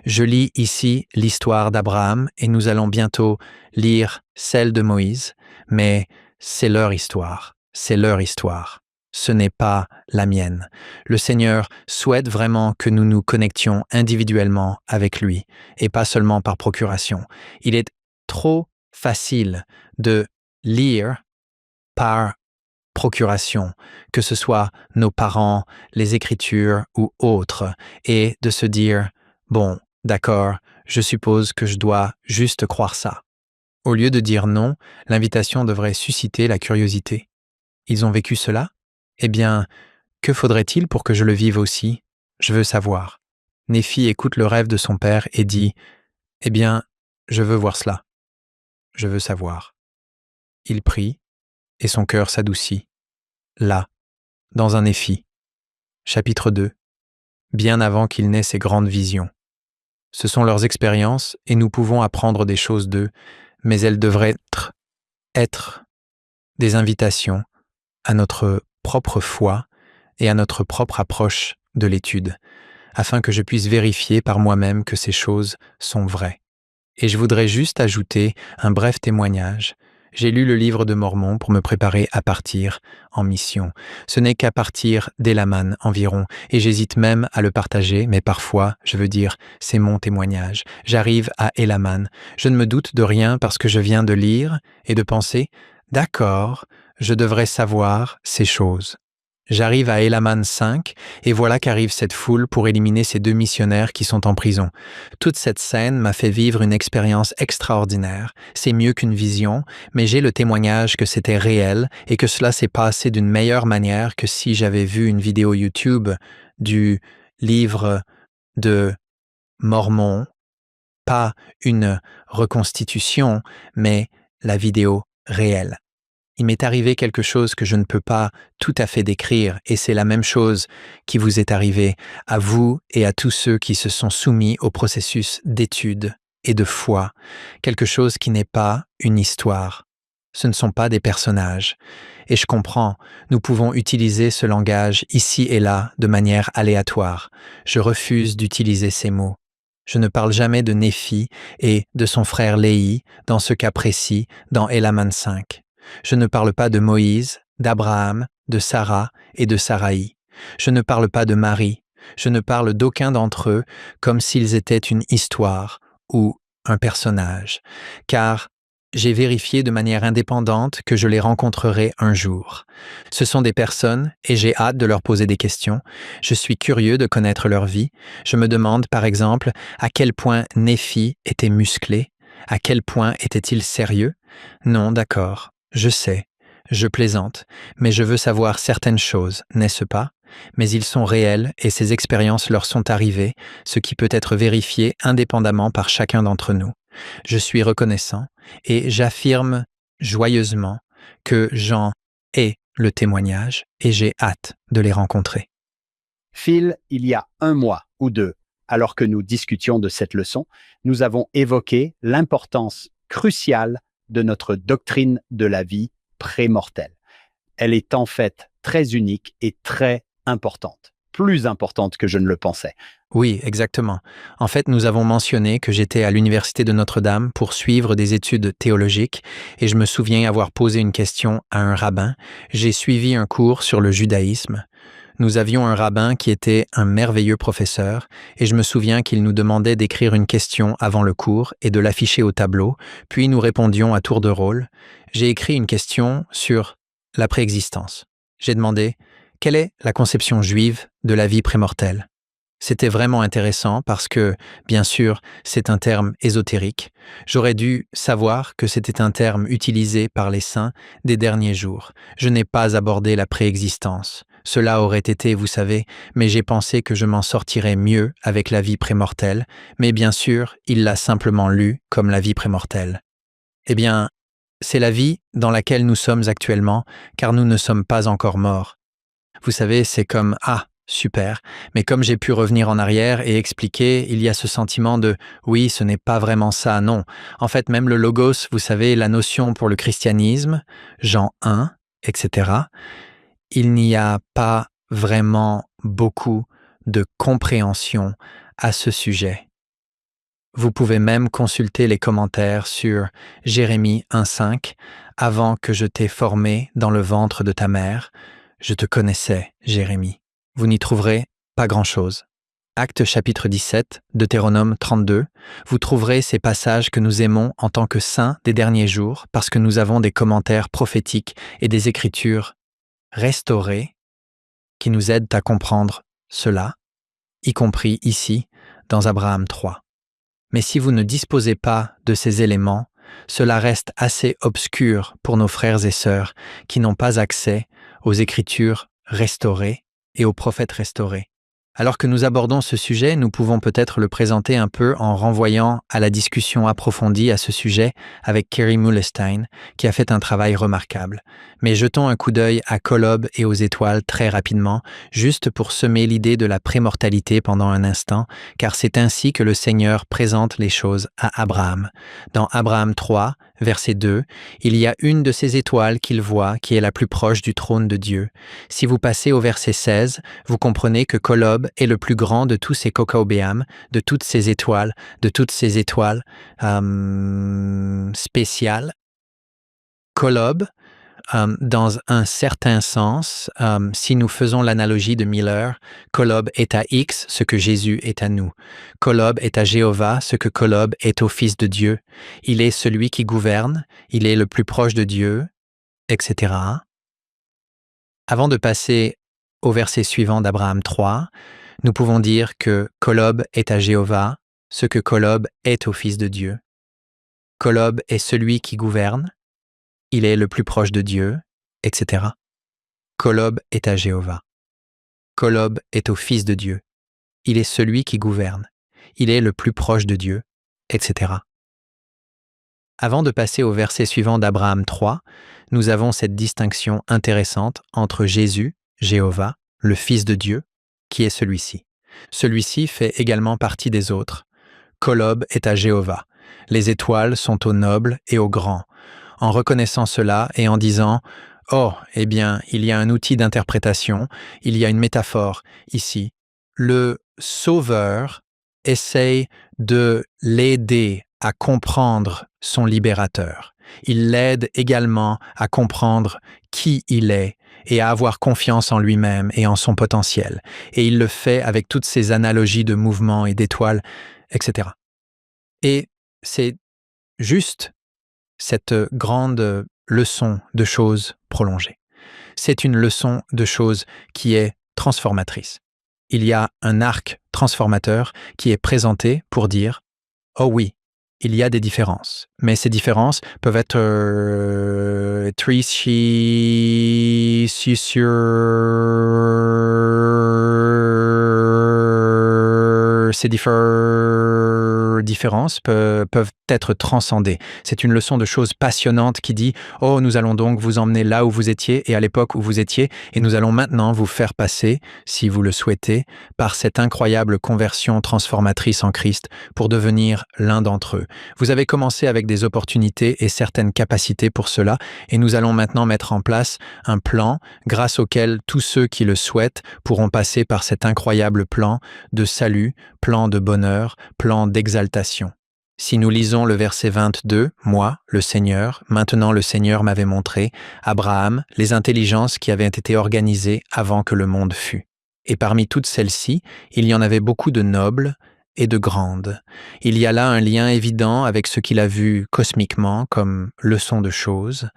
Je lis ici l'histoire d'Abraham et nous allons bientôt lire celle de Moïse, mais c'est leur histoire, c'est leur histoire. Ce n'est pas la mienne. Le Seigneur souhaite vraiment que nous nous connections individuellement avec lui et pas seulement par procuration. Il est trop facile de lire par procuration, que ce soit nos parents, les Écritures ou autres, et de se dire « Bon, d'accord, je suppose que je dois juste croire ça ». Au lieu de dire non, l'invitation devrait susciter la curiosité. Ils ont vécu cela? Eh bien, que faudrait-il pour que je le vive aussi? Je veux savoir. Néphi écoute le rêve de son père et dit « Eh bien, je veux voir cela. Je veux savoir. » Il prie et son cœur s'adoucit. Là, dans un Néphi. Chapitre 2. Bien avant qu'il n'ait ses grandes visions. Ce sont leurs expériences et nous pouvons apprendre des choses d'eux, mais elles devraient être des invitations à notre propre foi et à notre propre approche de l'étude, afin que je puisse vérifier par moi-même que ces choses sont vraies. Et je voudrais juste ajouter un bref témoignage. J'ai lu le livre de Mormon pour me préparer à partir en mission. Ce n'est qu'à partir d'Elaman environ, et j'hésite même à le partager, mais parfois, je veux dire, c'est mon témoignage. J'arrive à Elaman. Je ne me doute de rien parce que je viens de lire et de penser « D'accord, je devrais savoir ces choses ». J'arrive à Elaman 5 et voilà qu'arrive cette foule pour éliminer ces 2 missionnaires qui sont en prison. Toute cette scène m'a fait vivre une expérience extraordinaire. C'est mieux qu'une vision, mais j'ai le témoignage que c'était réel et que cela s'est passé d'une meilleure manière que si j'avais vu une vidéo YouTube du livre de Mormon, pas une reconstitution, mais la vidéo réelle. Il m'est arrivé quelque chose que je ne peux pas tout à fait décrire, et c'est la même chose qui vous est arrivé à vous et à tous ceux qui se sont soumis au processus d'étude et de foi, quelque chose qui n'est pas une histoire. Ce ne sont pas des personnages. Et je comprends, nous pouvons utiliser ce langage ici et là de manière aléatoire. Je refuse d'utiliser ces mots. Je ne parle jamais de Néphi et de son frère Léhi dans ce cas précis dans Elaman 5. Je ne parle pas de Moïse, d'Abraham, de Sarah et de Saraï. Je ne parle pas de Marie. Je ne parle d'aucun d'entre eux comme s'ils étaient une histoire ou un personnage, car j'ai vérifié de manière indépendante que je les rencontrerai un jour. Ce sont des personnes et j'ai hâte de leur poser des questions. Je suis curieux de connaître leur vie. Je me demande, par exemple, à quel point Néphi était musclé, à quel point était-il sérieux. Non, d'accord. Je sais, je plaisante, mais je veux savoir certaines choses, n'est-ce pas? Mais ils sont réels et ces expériences leur sont arrivées, ce qui peut être vérifié indépendamment par chacun d'entre nous. Je suis reconnaissant et j'affirme joyeusement que j'en ai le témoignage et j'ai hâte de les rencontrer. Phil, il y a 1 mois ou 2, alors que nous discutions de cette leçon, nous avons évoqué l'importance cruciale de notre doctrine de la vie pré-mortelle. Elle est en fait très unique et très importante, plus importante que je ne le pensais. Oui, exactement. En fait, nous avons mentionné que j'étais à l'Université de Notre-Dame pour suivre des études théologiques et je me souviens avoir posé une question à un rabbin. J'ai suivi un cours sur le judaïsme. Nous avions un rabbin qui était un merveilleux professeur et je me souviens qu'il nous demandait d'écrire une question avant le cours et de l'afficher au tableau, puis nous répondions à tour de rôle. J'ai écrit une question sur la préexistence. J'ai demandé « Quelle est la conception juive de la vie prémortelle ?» C'était vraiment intéressant parce que, bien sûr, c'est un terme ésotérique. J'aurais dû savoir que c'était un terme utilisé par les saints des derniers jours. Je n'ai pas abordé la préexistence. Cela aurait été, vous savez, mais j'ai pensé que je m'en sortirais mieux avec la vie prémortelle, mais bien sûr, il l'a simplement lu comme la vie prémortelle. Eh bien, c'est la vie dans laquelle nous sommes actuellement, car nous ne sommes pas encore morts. Vous savez, c'est comme « Ah, super !» Mais comme j'ai pu revenir en arrière et expliquer, il y a ce sentiment de « Oui, ce n'est pas vraiment ça, non. » En fait, même le logos, vous savez, la notion pour le christianisme, Jean 1, etc., il n'y a pas vraiment beaucoup de compréhension à ce sujet. Vous pouvez même consulter les commentaires sur Jérémie 1.5 « Avant que je t'ai formé dans le ventre de ta mère, je te connaissais, Jérémie. » Vous n'y trouverez pas grand-chose. Actes chapitre 17, Deutéronome 32, vous trouverez ces passages que nous aimons en tant que saints des derniers jours parce que nous avons des commentaires prophétiques et des écritures restaurées qui nous aident à comprendre cela, y compris ici, dans Abraham 3. Mais si vous ne disposez pas de ces éléments, cela reste assez obscur pour nos frères et sœurs qui n'ont pas accès aux Écritures restaurées et aux prophètes restaurés. Alors que nous abordons ce sujet, nous pouvons peut-être le présenter un peu en renvoyant à la discussion approfondie à ce sujet avec Kerry Muhlestein, qui a fait un travail remarquable. Mais jetons un coup d'œil à Kolob et aux étoiles très rapidement, juste pour semer l'idée de la prémortalité pendant un instant, car c'est ainsi que le Seigneur présente les choses à Abraham. Dans Abraham 3, verset 2, il y a une de ces étoiles qu'il voit qui est la plus proche du trône de Dieu. Si vous passez au verset 16, vous comprenez que Kolob est le plus grand de tous ces Kokaobéam, de toutes ces étoiles spéciales. Kolob, dans un certain sens, si nous faisons l'analogie de Miller, Kolob est à X ce que Jésus est à nous. Kolob est à Jéhovah ce que Kolob est au Fils de Dieu. Il est celui qui gouverne, il est le plus proche de Dieu, etc. Avant de passer au verset suivant d'Abraham 3, nous pouvons dire que Kolob est à Jéhovah ce que Kolob est au Fils de Dieu. Kolob est celui qui gouverne, il est le plus proche de Dieu, etc. Kolob est à Jéhovah. Kolob est au Fils de Dieu. Il est celui qui gouverne. Il est le plus proche de Dieu, etc. Avant de passer au verset suivant d'Abraham 3, nous avons cette distinction intéressante entre Jésus, Jéhovah, le Fils de Dieu, qui est celui-ci. Celui-ci fait également partie des autres. Kolob est à Jéhovah. Les étoiles sont aux nobles et aux grands. En reconnaissant cela et en disant « Oh, eh bien, il y a un outil d'interprétation, il y a une métaphore ici. » Le Sauveur essaye de l'aider à comprendre son libérateur. Il l'aide également à comprendre qui il est et à avoir confiance en lui-même et en son potentiel. Et il le fait avec toutes ces analogies de mouvements et d'étoiles, etc. Et c'est juste cette grande leçon de choses prolongées. C'est une leçon de choses qui est transformatrice. Il y a un arc transformateur qui est présenté pour dire « Oh oui, il y a des différences, mais ces différences peuvent être ces différences peuvent être transcendé. C'est une leçon de choses passionnantes qui dit « Oh, nous allons donc vous emmener là où vous étiez et à l'époque où vous étiez, et nous allons maintenant vous faire passer, si vous le souhaitez, par cette incroyable conversion transformatrice en Christ pour devenir l'un d'entre eux. Vous avez commencé avec des opportunités et certaines capacités pour cela, et nous allons maintenant mettre en place un plan grâce auquel tous ceux qui le souhaitent pourront passer par cet incroyable plan de salut, plan de bonheur, plan d'exaltation. » Si nous lisons le verset 22, « Moi, le Seigneur, maintenant le Seigneur m'avait montré, Abraham, les intelligences qui avaient été organisées avant que le monde fût. Et parmi toutes celles-ci, il y en avait beaucoup de nobles et de grandes. Il y a là un lien évident avec ce qu'il a vu cosmiquement comme leçon de choses.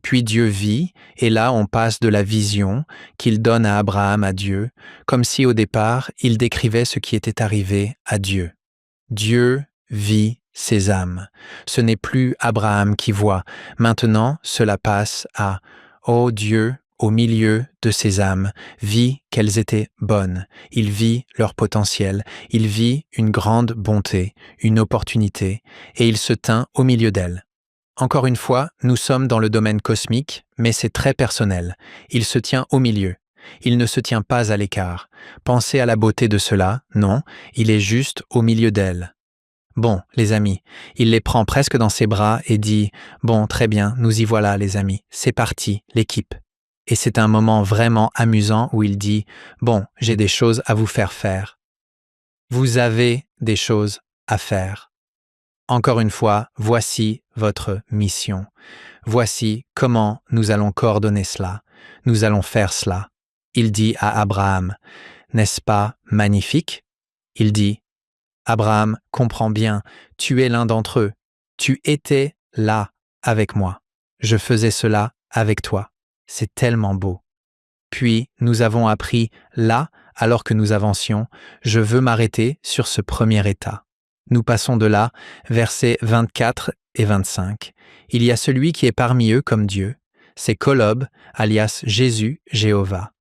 Puis Dieu vit, et là on passe de la vision qu'il donne à Abraham à Dieu, comme si au départ il décrivait ce qui était arrivé à Dieu. Dieu vit ses âmes. Ce n'est plus Abraham qui voit. Maintenant, cela passe à « Oh Dieu, au milieu de ses âmes, vit qu'elles étaient bonnes. Il vit leur potentiel. Il vit une grande bonté, une opportunité, et il se tint au milieu d'elles. » Encore une fois, nous sommes dans le domaine cosmique, mais c'est très personnel. Il se tient au milieu. Il ne se tient pas à l'écart. Pensez à la beauté de cela. Non, il est juste au milieu d'elles. Bon, les amis, il les prend presque dans ses bras et dit « Bon, très bien, nous y voilà, les amis, c'est parti, l'équipe. » Et c'est un moment vraiment amusant où il dit « Bon, j'ai des choses à vous faire faire. » Vous avez des choses à faire. Encore une fois, voici votre mission. Voici comment nous allons coordonner cela. Nous allons faire cela. Il dit à Abraham « N'est-ce pas magnifique ?» Il dit Abraham, comprends bien, tu es l'un d'entre eux. Tu étais là avec moi. Je faisais cela avec toi. C'est tellement beau. Puis, nous avons appris là, alors que nous avancions, je veux m'arrêter sur ce premier état. Nous passons de là, versets 24 et 25. Il y a celui qui est parmi eux comme Dieu. C'est Kolob, alias Jésus, Jéhovah.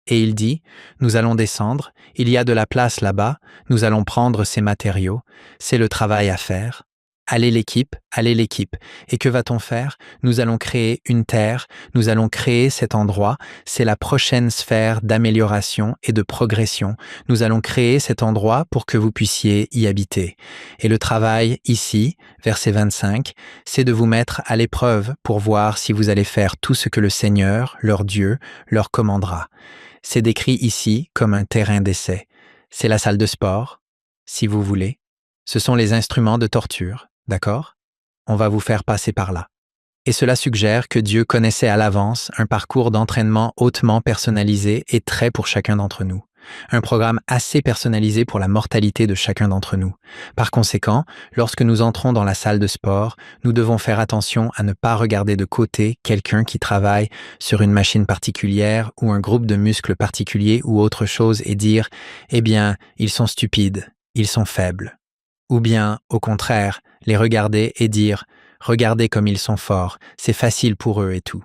Et il dit, nous allons descendre, il y a de la place là-bas, nous allons prendre ces matériaux, c'est le travail à faire. Allez l'équipe. Et que va-t-on faire? Nous allons créer une terre, nous allons créer cet endroit, c'est la prochaine sphère d'amélioration et de progression. Nous allons créer cet endroit pour que vous puissiez y habiter. Et le travail ici, verset 25, c'est de vous mettre à l'épreuve pour voir si vous allez faire tout ce que le Seigneur, leur Dieu, leur commandera. C'est décrit ici comme un terrain d'essai. C'est la salle de sport, si vous voulez. Ce sont les instruments de torture, d'accord? On va vous faire passer par là. Et cela suggère que Dieu connaissait à l'avance un parcours d'entraînement hautement personnalisé et trait pour chacun d'entre nous. Un programme assez personnalisé pour la mortalité de chacun d'entre nous. Par conséquent, lorsque nous entrons dans la salle de sport, nous devons faire attention à ne pas regarder de côté quelqu'un qui travaille sur une machine particulière ou un groupe de muscles particulier ou autre chose et dire « Eh bien, ils sont stupides, ils sont faibles ». Ou bien, au contraire, les regarder et dire « Regardez comme ils sont forts, c'est facile pour eux et tout ».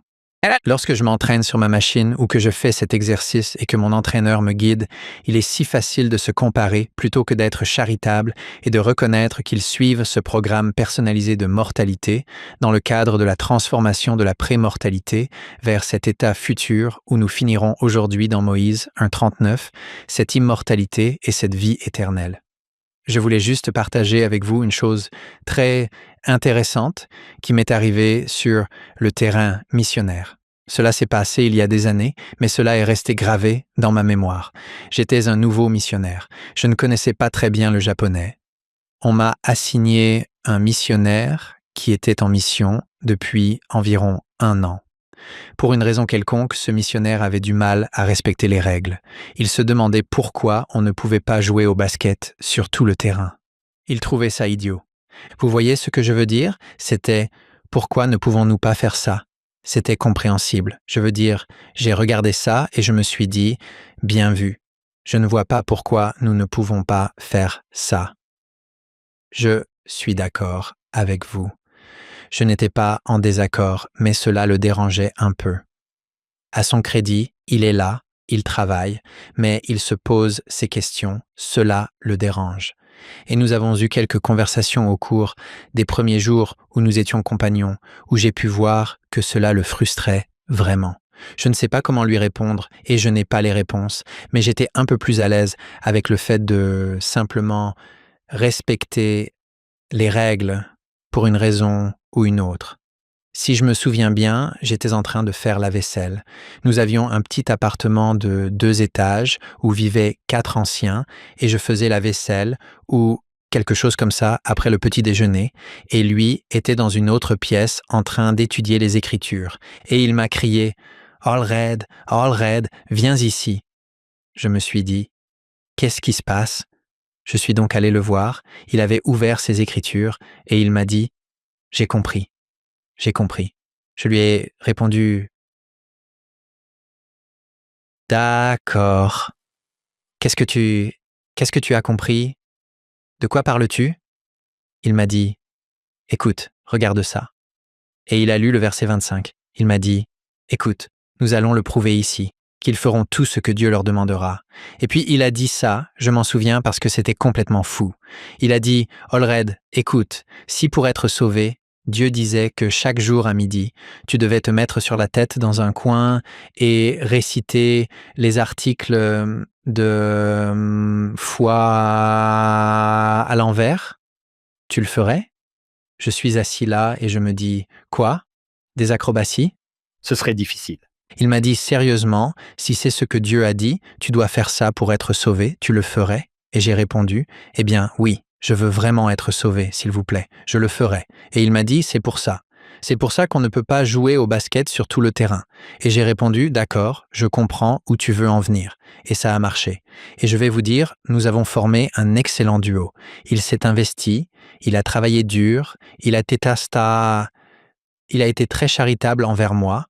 Lorsque je m'entraîne sur ma machine ou que je fais cet exercice et que mon entraîneur me guide, il est si facile de se comparer plutôt que d'être charitable et de reconnaître qu'ils suivent ce programme personnalisé de mortalité dans le cadre de la transformation de la prémortalité vers cet état futur où nous finirons aujourd'hui dans Moïse 1.39, cette immortalité et cette vie éternelle. Je voulais juste partager avec vous une chose très intéressante qui m'est arrivée sur le terrain missionnaire. Cela s'est passé il y a des années, mais cela est resté gravé dans ma mémoire. J'étais un nouveau missionnaire. Je ne connaissais pas très bien le japonais. On m'a assigné un missionnaire qui était en mission depuis environ 1 an. Pour une raison quelconque, ce missionnaire avait du mal à respecter les règles. Il se demandait pourquoi on ne pouvait pas jouer au basket sur tout le terrain. Il trouvait ça idiot. Vous voyez ce que je veux dire? C'était « pourquoi ne pouvons-nous pas faire ça ?» C'était compréhensible. Je veux dire, j'ai regardé ça et je me suis dit « bien vu. Je ne vois pas pourquoi nous ne pouvons pas faire ça. » Je suis d'accord avec vous. Je n'étais pas en désaccord, mais cela le dérangeait un peu. À son crédit, il est là, il travaille, mais il se pose ces questions, cela le dérange. Et nous avons eu quelques conversations au cours des premiers jours où nous étions compagnons, où j'ai pu voir que cela le frustrait vraiment. Je ne sais pas comment lui répondre et je n'ai pas les réponses, mais j'étais un peu plus à l'aise avec le fait de simplement respecter les règles pour une raison ou une autre. Si je me souviens bien, j'étais en train de faire la vaisselle. Nous avions un petit appartement de 2 étages où vivaient 4 anciens et je faisais la vaisselle ou quelque chose comme ça après le petit déjeuner et lui était dans une autre pièce en train d'étudier les Écritures et il m'a crié « Allred, viens ici !» Je me suis dit « Qu'est-ce qui se passe ?» Je suis donc allé le voir, il avait ouvert ses Écritures et il m'a dit « J'ai compris. » J'ai compris. Je lui ai répondu « D'accord. Qu'est-ce que tu as compris? De quoi parles-tu » Il m'a dit « Écoute, regarde ça. » Et il a lu le verset 25. Il m'a dit « Écoute, nous allons le prouver ici, qu'ils feront tout ce que Dieu leur demandera. » Et puis il a dit ça, je m'en souviens parce que c'était complètement fou. Il a dit « Allred, écoute, si pour être sauvé, Dieu disait que chaque jour à midi, tu devais te mettre sur la tête dans un coin et réciter les articles de foi à l'envers. Tu le ferais ?» Je suis assis là et je me dis « Quoi? Des acrobaties ?» Ce serait difficile. Il m'a dit « Sérieusement, si c'est ce que Dieu a dit, tu dois faire ça pour être sauvé, tu le ferais ?» Et j'ai répondu « Eh bien, oui. Je veux vraiment être sauvé, s'il vous plaît. Je le ferai. » Et il m'a dit, c'est pour ça. C'est pour ça qu'on ne peut pas jouer au basket sur tout le terrain. Et j'ai répondu, d'accord, je comprends où tu veux en venir. Et ça a marché. Et je vais vous dire, nous avons formé un excellent duo. Il s'est investi, il a travaillé dur, il a été très charitable envers moi.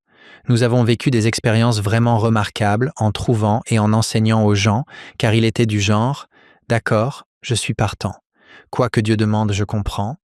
Nous avons vécu des expériences vraiment remarquables en trouvant et en enseignant aux gens, car il était du genre, d'accord, je suis partant. Quoi que Dieu demande, je comprends.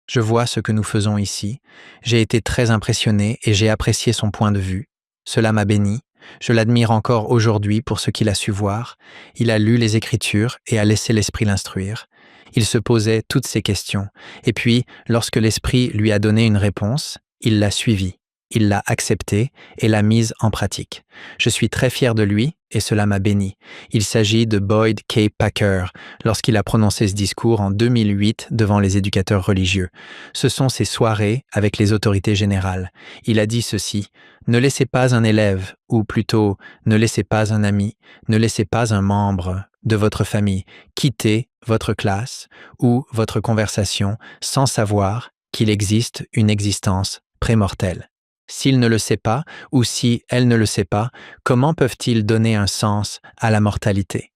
Je vois ce que nous faisons ici. J'ai été très impressionné et j'ai apprécié son point de vue. Cela m'a béni. Je l'admire encore aujourd'hui pour ce qu'il a su voir. Il a lu les Écritures et a laissé l'Esprit l'instruire. Il se posait toutes ces questions. Et puis, lorsque l'Esprit lui a donné une réponse, il l'a suivie. Il l'a acceptée et l'a mise en pratique. Je suis très fier de lui et cela m'a béni. Il s'agit de Boyd K. Packer lorsqu'il a prononcé ce discours en 2008 devant les éducateurs religieux. Ce sont ses soirées avec les autorités générales. Il a dit ceci, « Ne laissez pas un élève, ou plutôt, ne laissez pas un ami, ne laissez pas un membre de votre famille quitter votre classe ou votre conversation sans savoir qu'il existe une existence prémortelle. S'il ne le sait pas, ou si elle ne le sait pas, comment peuvent-ils donner un sens à la mortalité?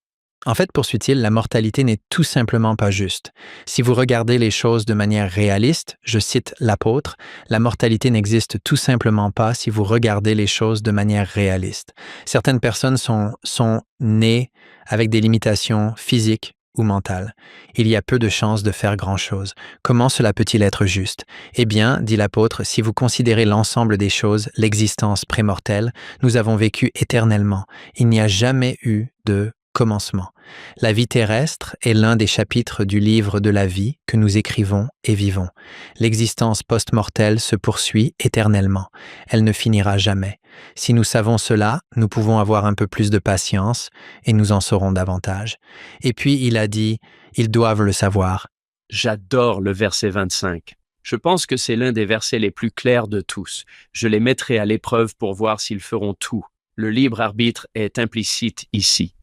En fait, poursuit-il, la mortalité n'est tout simplement pas juste. Si vous regardez les choses de manière réaliste, je cite l'apôtre, la mortalité n'existe tout simplement pas si vous regardez les choses de manière réaliste. Certaines personnes sont nées avec des limitations physiques ou mentales. Il y a peu de chances de faire grand-chose. Comment cela peut-il être juste? Eh bien, dit l'apôtre, si vous considérez l'ensemble des choses, l'existence prémortelle, nous avons vécu éternellement. Il n'y a jamais eu de commencement. La vie terrestre est l'un des chapitres du livre de la vie que nous écrivons et vivons. L'existence post-mortelle se poursuit éternellement. Elle ne finira jamais. Si nous savons cela, nous pouvons avoir un peu plus de patience et nous en saurons davantage. Et puis il a dit, ils doivent le savoir. J'adore le verset 25. Je pense que c'est l'un des versets les plus clairs de tous. Je les mettrai à l'épreuve pour voir s'ils feront tout. Le libre arbitre est implicite ici.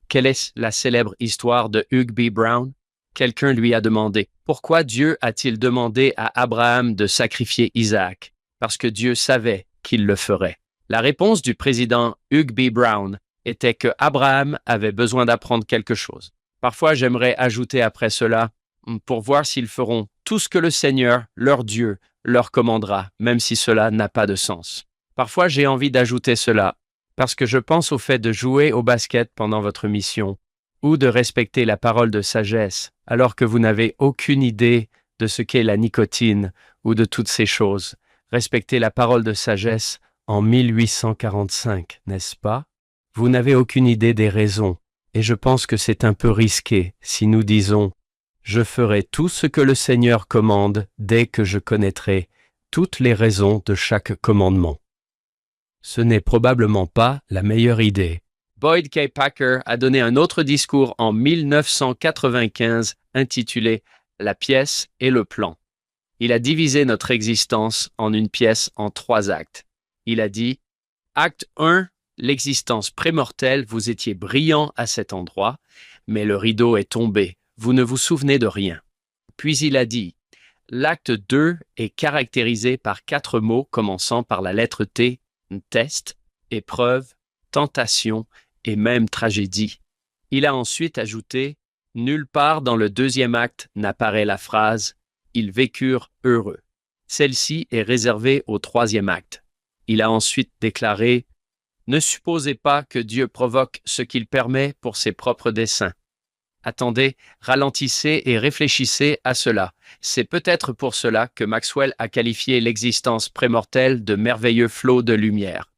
Quelle est la célèbre histoire de Hugh B. Brown? Quelqu'un lui a demandé, pourquoi Dieu a-t-il demandé à Abraham de sacrifier Isaac? Parce que Dieu savait qu'il le ferait. La réponse du président Hugh B. Brown était que Abraham avait besoin d'apprendre quelque chose. Parfois, j'aimerais ajouter après cela, pour voir s'ils feront tout ce que le Seigneur, leur Dieu, leur commandera, même si cela n'a pas de sens. Parfois, j'ai envie d'ajouter cela, parce que je pense au fait de jouer au basket pendant votre mission, ou de respecter la parole de sagesse, alors que vous n'avez aucune idée de ce qu'est la nicotine ou de toutes ces choses. Respecter la parole de sagesse en 1845, n'est-ce pas? Vous n'avez aucune idée des raisons, et je pense que c'est un peu risqué si nous disons « Je ferai tout ce que le Seigneur commande dès que je connaîtrai toutes les raisons de chaque commandement. » Ce n'est probablement pas la meilleure idée. Boyd K. Packer a donné un autre discours en 1995 intitulé « La pièce et le plan ». Il a divisé notre existence en une pièce en 3 actes. Il a dit « Acte 1, l'existence prémortelle, vous étiez brillant à cet endroit, mais le rideau est tombé, vous ne vous souvenez de rien. » Puis il a dit « L'acte 2 est caractérisé par 4 mots commençant par la lettre T, test, épreuve, tentation et même tragédie. » Il a ensuite ajouté « Nulle part dans le 2e acte n'apparaît la phrase « Ils vécurent heureux ». Celle-ci est réservée au 3e acte. Il a ensuite déclaré « Ne supposez pas que Dieu provoque ce qu'il permet pour ses propres desseins. Attendez, ralentissez et réfléchissez à cela. C'est peut-être pour cela que Maxwell a qualifié l'existence prémortelle de merveilleux flot de lumière.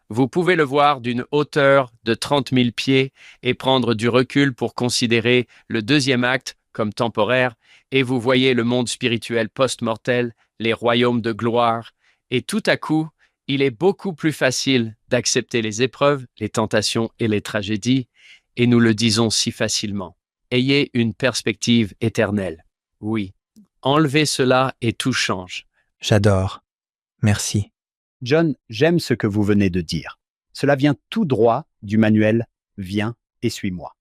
Vous pouvez le voir d'une hauteur de 30 000 pieds et prendre du recul pour considérer le 2e acte comme temporaire, et vous voyez le monde spirituel post-mortel, les royaumes de gloire, et tout à coup, il est beaucoup plus facile d'accepter les épreuves, les tentations et les tragédies, et nous le disons si facilement. Ayez une perspective éternelle. Oui, enlevez cela et tout change. J'adore. Merci. John, j'aime ce que vous venez de dire. Cela vient tout droit du manuel « Viens et suis-moi ».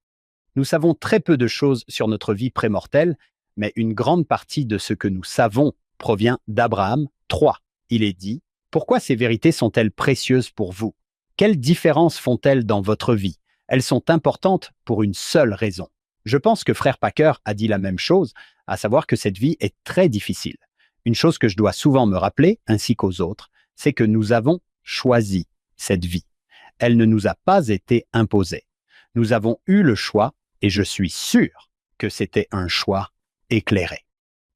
Nous savons très peu de choses sur notre vie prémortelle, mais une grande partie de ce que nous savons provient d'Abraham 3. Il est dit « Pourquoi ces vérités sont-elles précieuses pour vous? Quelle différence font-elles dans votre vie? Elles sont importantes pour une seule raison. » Je pense que Frère Packer a dit la même chose, à savoir que cette vie est très difficile. Une chose que je dois souvent me rappeler, ainsi qu'aux autres, c'est que nous avons choisi cette vie. Elle ne nous a pas été imposée. Nous avons eu le choix, et je suis sûr que c'était un choix éclairé.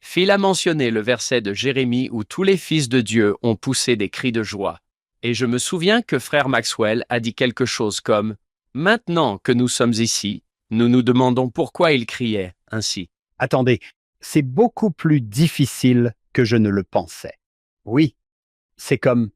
Phil a mentionné le verset de Jérémie où tous les fils de Dieu ont poussé des cris de joie. Et je me souviens que Frère Maxwell a dit quelque chose comme « Maintenant que nous sommes ici, nous nous demandons pourquoi il criait ainsi. » Attendez, c'est beaucoup plus difficile que je ne le pensais. Oui, c'est comme...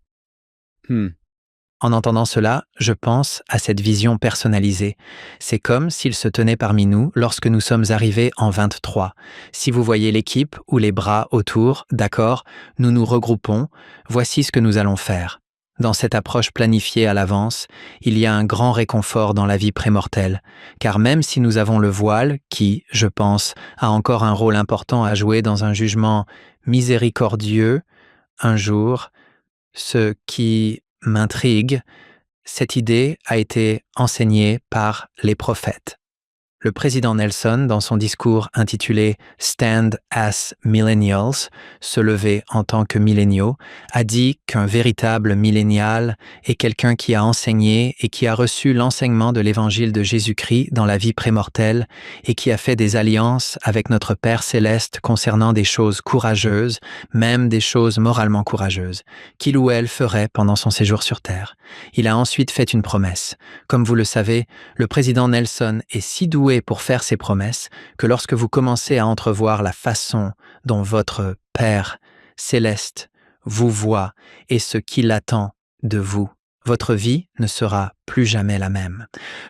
En entendant cela, je pense à cette vision personnalisée. C'est comme s'il se tenait parmi nous lorsque nous sommes arrivés en 23. Si vous voyez l'équipe ou les bras autour, d'accord, nous nous regroupons, voici ce que nous allons faire. Dans cette approche planifiée à l'avance, il y a un grand réconfort dans la vie prémortelle, car même si nous avons le voile, qui, je pense, a encore un rôle important à jouer dans un jugement miséricordieux, un jour, ce qui m'intrigue, cette idée a été enseignée par les prophètes. Le président Nelson, dans son discours intitulé « Stand as Millennials », se lever en tant que milléniaux, a dit qu'un véritable millénial est quelqu'un qui a enseigné et qui a reçu l'enseignement de l'évangile de Jésus-Christ dans la vie prémortelle et qui a fait des alliances avec notre Père céleste concernant des choses courageuses, même des choses moralement courageuses, qu'il ou elle ferait pendant son séjour sur Terre. Il a ensuite fait une promesse. Comme vous le savez, le président Nelson est si doué pour faire ses promesses que lorsque vous commencez à entrevoir la façon dont votre Père céleste vous voit et ce qu'il attend de vous, votre vie ne sera plus jamais la même.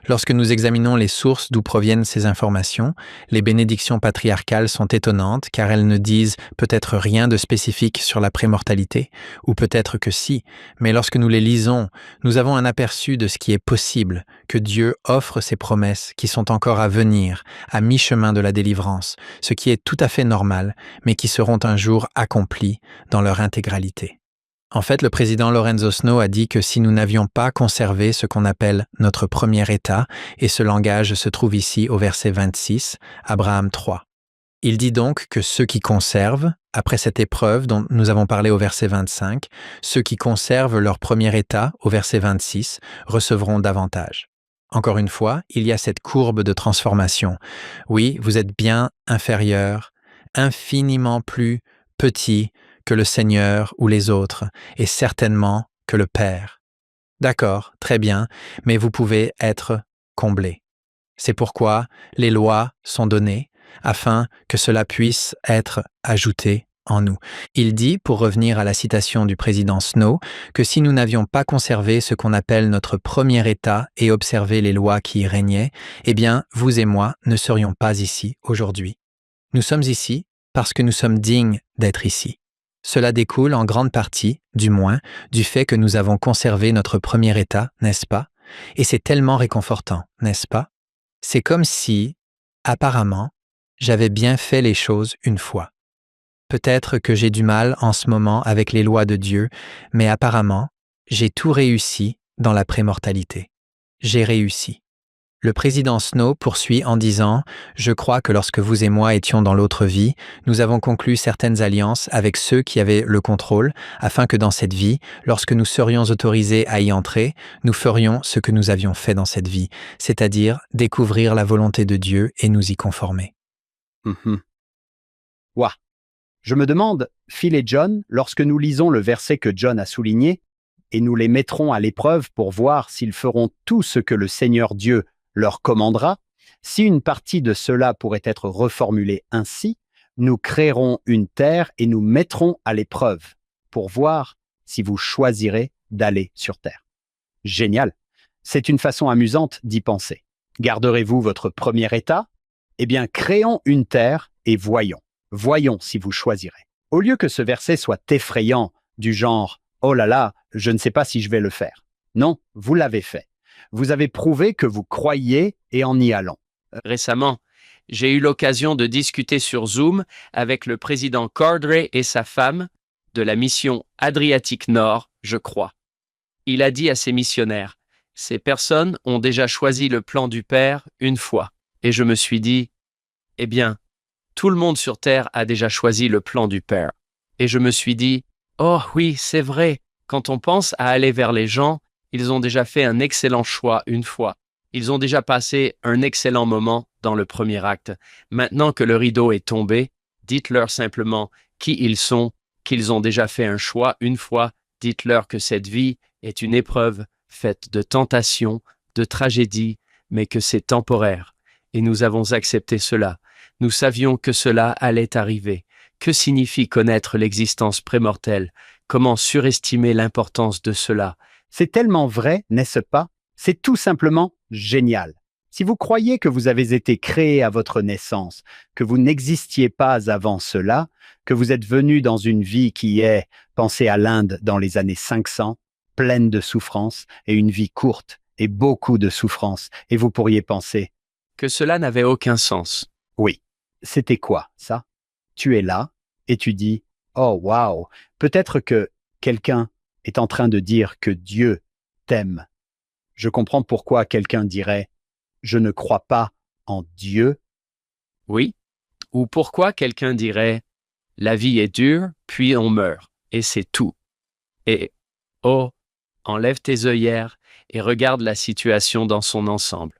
Lorsque nous examinons les sources d'où proviennent ces informations, les bénédictions patriarcales sont étonnantes car elles ne disent peut-être rien de spécifique sur la prémortalité, ou peut-être que si, mais lorsque nous les lisons, nous avons un aperçu de ce qui est possible, que Dieu offre ses promesses qui sont encore à venir, à mi-chemin de la délivrance, ce qui est tout à fait normal, mais qui seront un jour accomplies dans leur intégralité. En fait, le président Lorenzo Snow a dit que si nous n'avions pas conservé ce qu'on appelle notre premier état, et ce langage se trouve ici au verset 26, Abraham 3. Il dit donc que ceux qui conservent, après cette épreuve dont nous avons parlé au verset 25, ceux qui conservent leur premier état au verset 26 recevront davantage. Encore une fois, il y a cette courbe de transformation. Oui, vous êtes bien inférieur, infiniment plus petit que le Seigneur ou les autres, et certainement que le Père. D'accord, très bien, mais vous pouvez être comblé. C'est pourquoi les lois sont données, afin que cela puisse être ajouté en nous. Il dit, pour revenir à la citation du président Snow, que si nous n'avions pas conservé ce qu'on appelle notre premier état et observé les lois qui y régnaient, eh bien, vous et moi ne serions pas ici aujourd'hui. Nous sommes ici parce que nous sommes dignes d'être ici. Cela découle en grande partie, du moins, du fait que nous avons conservé notre premier état, n'est-ce pas? Et c'est tellement réconfortant, n'est-ce pas? C'est comme si, apparemment, j'avais bien fait les choses une fois. Peut-être que j'ai du mal en ce moment avec les lois de Dieu, mais apparemment, j'ai tout réussi dans la prémortalité. J'ai réussi. Le président Snow poursuit en disant « Je crois que lorsque vous et moi étions dans l'autre vie, nous avons conclu certaines alliances avec ceux qui avaient le contrôle, afin que dans cette vie, lorsque nous serions autorisés à y entrer, nous ferions ce que nous avions fait dans cette vie, c'est-à-dire découvrir la volonté de Dieu et nous y conformer. » Ouah. Je me demande, Phil et John, lorsque nous lisons le verset que John a souligné, et nous les mettrons à l'épreuve pour voir s'ils feront tout ce que le Seigneur Dieu leur commandera, si une partie de cela pourrait être reformulée ainsi, nous créerons une terre et nous mettrons à l'épreuve pour voir si vous choisirez d'aller sur terre. Génial. C'est une façon amusante d'y penser. Garderez-vous votre premier état? Eh bien, créons une terre et voyons. Voyons si vous choisirez. Au lieu que ce verset soit effrayant, du genre « Oh là là, je ne sais pas si je vais le faire ». Non, vous l'avez fait. Vous avez prouvé que vous croyez et en y allant. Récemment, j'ai eu l'occasion de discuter sur Zoom avec le président Cordray et sa femme de la mission Adriatique Nord, je crois. Il a dit à ses missionnaires, « Ces personnes ont déjà choisi le plan du Père une fois. » Et je me suis dit, « Eh bien, tout le monde sur Terre a déjà choisi le plan du Père. » Et je me suis dit, « Oh oui, c'est vrai, quand on pense à aller vers les gens, ils ont déjà fait un excellent choix une fois. Ils ont déjà passé un excellent moment dans le premier acte. Maintenant que le rideau est tombé, dites-leur simplement qui ils sont, qu'ils ont déjà fait un choix une fois. Dites-leur que cette vie est une épreuve faite de tentations, de tragédies, mais que c'est temporaire. Et nous avons accepté cela. Nous savions que cela allait arriver. Que signifie connaître l'existence prémortelle? Comment surestimer l'importance de cela? C'est tellement vrai, n'est-ce pas? C'est tout simplement génial. Si vous croyez que vous avez été créé à votre naissance, que vous n'existiez pas avant cela, que vous êtes venu dans une vie qui est, pensez à l'Inde dans les années 500, pleine de souffrances, et une vie courte et beaucoup de souffrances, et vous pourriez penser, que cela n'avait aucun sens. Oui, c'était quoi ça? Tu es là et tu dis, oh waouh, peut-être que quelqu'un est en train de dire que Dieu t'aime. Je comprends pourquoi quelqu'un dirait « Je ne crois pas en Dieu ». Oui. Ou pourquoi quelqu'un dirait « La vie est dure, puis on meurt, et c'est tout ». Et « Oh, enlève tes œillères et regarde la situation dans son ensemble.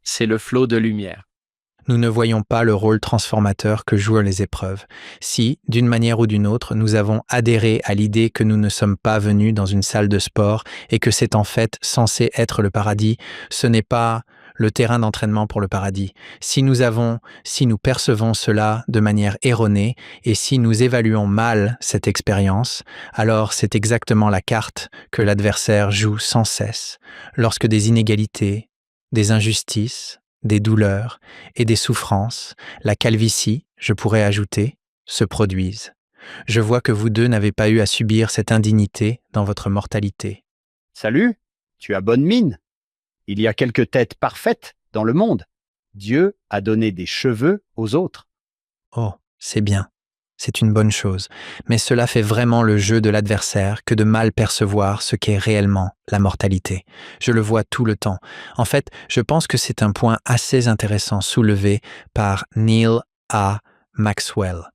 C'est le flot de lumière. » Nous ne voyons pas le rôle transformateur que jouent les épreuves. Si, d'une manière ou d'une autre, nous avons adhéré à l'idée que nous ne sommes pas venus dans une salle de sport et que c'est en fait censé être le paradis, ce n'est pas le terrain d'entraînement pour le paradis. Si nous percevons cela de manière erronée et si nous évaluons mal cette expérience, alors c'est exactement la carte que l'adversaire joue sans cesse lorsque des inégalités, des injustices, des douleurs et des souffrances, la calvitie, je pourrais ajouter, se produisent. Je vois que vous deux n'avez pas eu à subir cette indignité dans votre mortalité. Salut, tu as bonne mine. Il y a quelques têtes parfaites dans le monde. Dieu a donné des cheveux aux autres. Oh, c'est bien. C'est une bonne chose, mais cela fait vraiment le jeu de l'adversaire que de mal percevoir ce qu'est réellement la mortalité. Je le vois tout le temps. En fait, je pense que c'est un point assez intéressant soulevé par Neil A. Maxwell.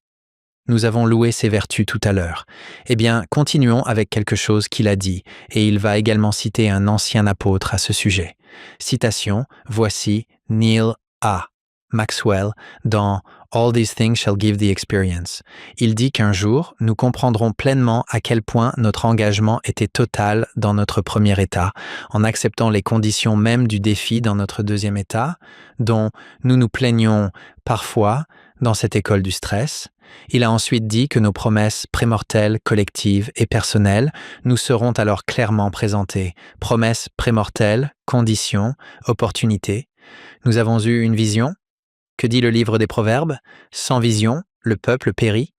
Nous avons loué ses vertus tout à l'heure. Eh bien, continuons avec quelque chose qu'il a dit, et il va également citer un ancien apôtre à ce sujet. Citation, voici Neil A. Maxwell dans All these things shall give the experience. Il dit qu'un jour, nous comprendrons pleinement à quel point notre engagement était total dans notre premier état, en acceptant les conditions mêmes du défi dans notre deuxième état, dont nous nous plaignons parfois dans cette école du stress. Il a ensuite dit que nos promesses prémortelles, collectives et personnelles nous seront alors clairement présentées. Promesses prémortelles, conditions, opportunités. Nous avons eu une vision. Que dit le livre des Proverbes? Sans vision, le peuple périt.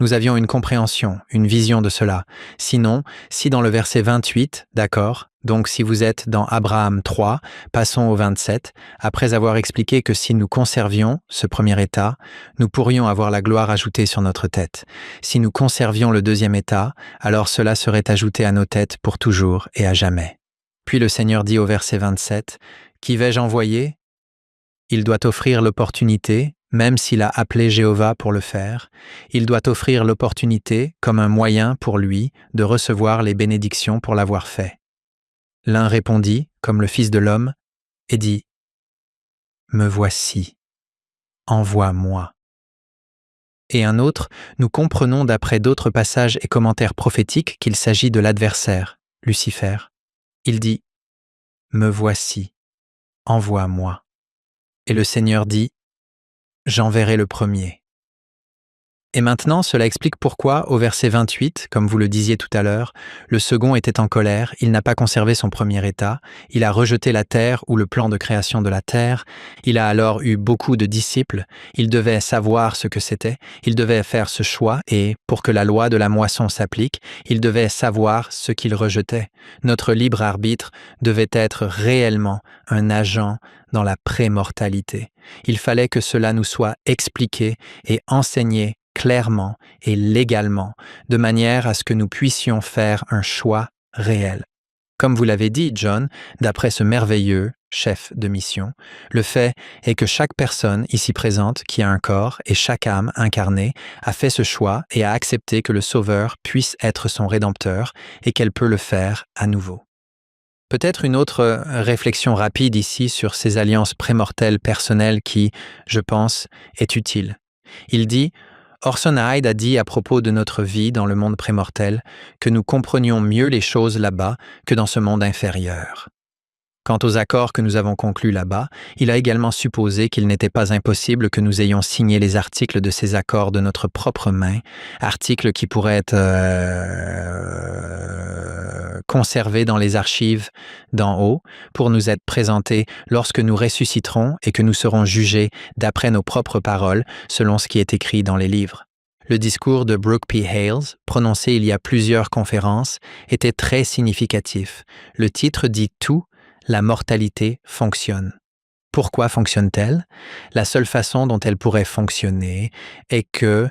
Nous avions une compréhension, une vision de cela. Sinon, si dans le verset 28, d'accord, donc si vous êtes dans Abraham 3, passons au 27, après avoir expliqué que si nous conservions ce premier état, nous pourrions avoir la gloire ajoutée sur notre tête. Si nous conservions le deuxième état, alors cela serait ajouté à nos têtes pour toujours et à jamais. Puis le Seigneur dit au verset 27, « Qui vais-je envoyer ? Il doit offrir l'opportunité, même s'il a appelé Jéhovah pour le faire. Il doit offrir l'opportunité comme un moyen pour lui de recevoir les bénédictions pour l'avoir fait. » L'un répondit, comme le Fils de l'homme, et dit, « Me voici, envoie-moi. » Et un autre, nous comprenons d'après d'autres passages et commentaires prophétiques qu'il s'agit de l'adversaire, Lucifer. Il dit, « Me voici, envoie-moi. » Et le Seigneur dit, « J'enverrai le premier. » Et maintenant, cela explique pourquoi, au verset 28, comme vous le disiez tout à l'heure, le second était en colère, il n'a pas conservé son premier état, il a rejeté la terre ou le plan de création de la terre, il a alors eu beaucoup de disciples, il devait savoir ce que c'était, il devait faire ce choix et, pour que la loi de la moisson s'applique, il devait savoir ce qu'il rejetait. Notre libre arbitre devait être réellement un agent dans la prémortalité. Il fallait que cela nous soit expliqué et enseigné clairement et légalement, de manière à ce que nous puissions faire un choix réel. Comme vous l'avez dit, John, d'après ce merveilleux chef de mission, le fait est que chaque personne ici présente qui a un corps et chaque âme incarnée a fait ce choix et a accepté que le Sauveur puisse être son Rédempteur et qu'elle peut le faire à nouveau. Peut-être une autre réflexion rapide ici sur ces alliances prémortelles personnelles qui, je pense, est utile. Il dit « Orson Hyde a dit à propos de notre vie dans le monde prémortel que nous comprenions mieux les choses là-bas que dans ce monde inférieur. » Quant aux accords que nous avons conclus là-bas, il a également supposé qu'il n'était pas impossible que nous ayons signé les articles de ces accords de notre propre main, articles qui pourraient être conservés dans les archives d'en haut pour nous être présentés lorsque nous ressusciterons et que nous serons jugés d'après nos propres paroles selon ce qui est écrit dans les livres. Le discours de Brooke P. Hales, prononcé il y a plusieurs conférences, était très significatif. Le titre dit tout. La mortalité fonctionne. Pourquoi fonctionne-t-elle? La seule façon dont elle pourrait fonctionner est que,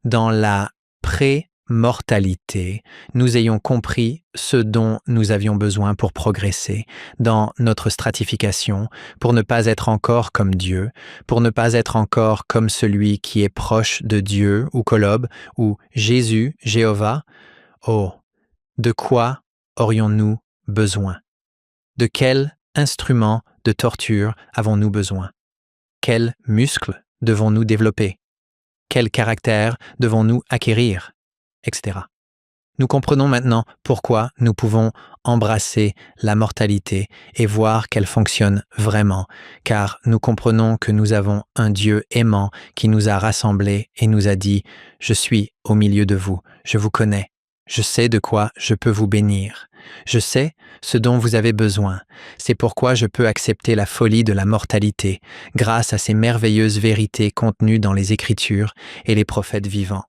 dans la pré-mortalité, nous ayons compris ce dont nous avions besoin pour progresser, dans notre stratification, pour ne pas être encore comme Dieu, pour ne pas être encore comme celui qui est proche de Dieu ou Kolob, ou Jésus, Jéhovah. Oh, de quoi aurions-nous besoin? De quel instrument de torture avons-nous besoin? Quels muscles devons-nous développer? Quel caractère devons-nous acquérir? Etc. Nous comprenons maintenant pourquoi nous pouvons embrasser la mortalité et voir qu'elle fonctionne vraiment, car nous comprenons que nous avons un Dieu aimant qui nous a rassemblés et nous a dit « Je suis au milieu de vous, je vous connais, je sais de quoi je peux vous bénir. Je sais ce dont vous avez besoin. C'est pourquoi je peux accepter la folie de la mortalité grâce à ces merveilleuses vérités contenues dans les Écritures et les prophètes vivants. »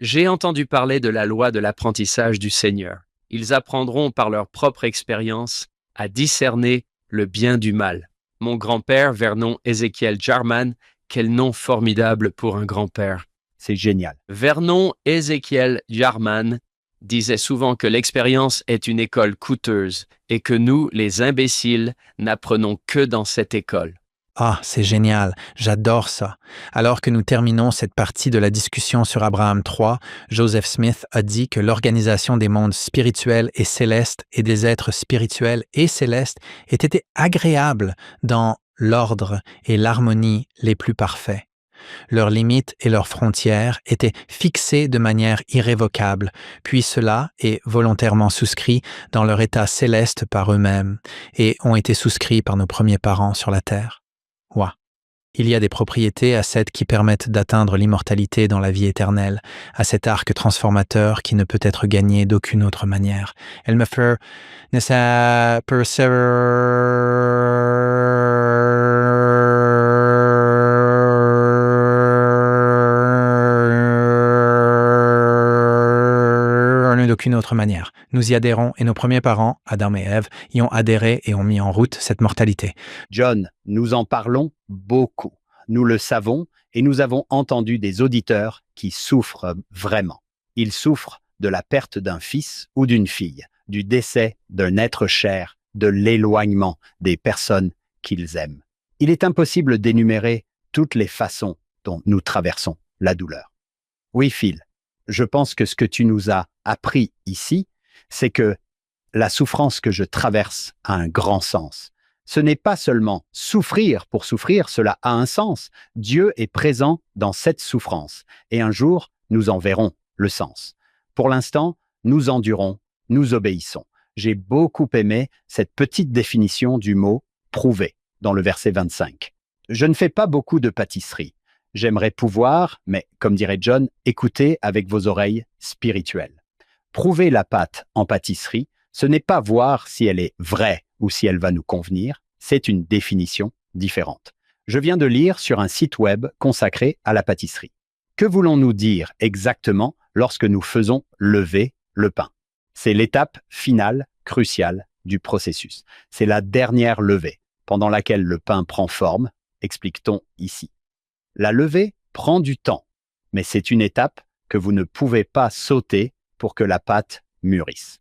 J'ai entendu parler de la loi de l'apprentissage du Seigneur. Ils apprendront par leur propre expérience à discerner le bien du mal. Mon grand-père, Vernon Ézéchiel Jarman, quel nom formidable pour un grand-père. C'est génial. Vernon Ézéchiel Jarman disait souvent que l'expérience est une école coûteuse et que nous, les imbéciles, n'apprenons que dans cette école. Ah, c'est génial, j'adore ça. Alors que nous terminons cette partie de la discussion sur Abraham 3, Joseph Smith a dit que l'organisation des mondes spirituels et célestes et des êtres spirituels et célestes était agréable dans l'ordre et l'harmonie les plus parfaits. Leurs limites et leurs frontières étaient fixées de manière irrévocable, puis cela est volontairement souscrit dans leur état céleste par eux-mêmes et ont été souscrits par nos premiers parents sur la terre. Ouah. Il y a des propriétés à cette qui permettent d'atteindre l'immortalité dans la vie éternelle, à cet arc transformateur qui ne peut être gagné d'aucune autre manière. Elle me fait d'aucune autre manière. Nous y adhérons et nos premiers parents, Adam et Ève, y ont adhéré et ont mis en route cette mortalité. John, nous en parlons beaucoup. Nous le savons et nous avons entendu des auditeurs qui souffrent vraiment. Ils souffrent de la perte d'un fils ou d'une fille, du décès d'un être cher, de l'éloignement des personnes qu'ils aiment. Il est impossible d'énumérer toutes les façons dont nous traversons la douleur. Oui, Phil, je pense que ce que tu nous as appris ici, c'est que la souffrance que je traverse a un grand sens. Ce n'est pas seulement souffrir pour souffrir, cela a un sens. Dieu est présent dans cette souffrance et un jour, nous en verrons le sens. Pour l'instant, nous endurons, nous obéissons. J'ai beaucoup aimé cette petite définition du mot « prouver » dans le verset 25. Je ne fais pas beaucoup de pâtisserie. J'aimerais pouvoir, mais comme dirait John, écouter avec vos oreilles spirituelles. Prouver la pâte en pâtisserie, ce n'est pas voir si elle est vraie ou si elle va nous convenir, c'est une définition différente. Je viens de lire sur un site web consacré à la pâtisserie. Que voulons-nous dire exactement lorsque nous faisons lever le pain? C'est l'étape finale, cruciale du processus. C'est la dernière levée, pendant laquelle le pain prend forme, explique-t-on ici. La levée prend du temps, mais c'est une étape que vous ne pouvez pas sauter pour que la pâte mûrisse.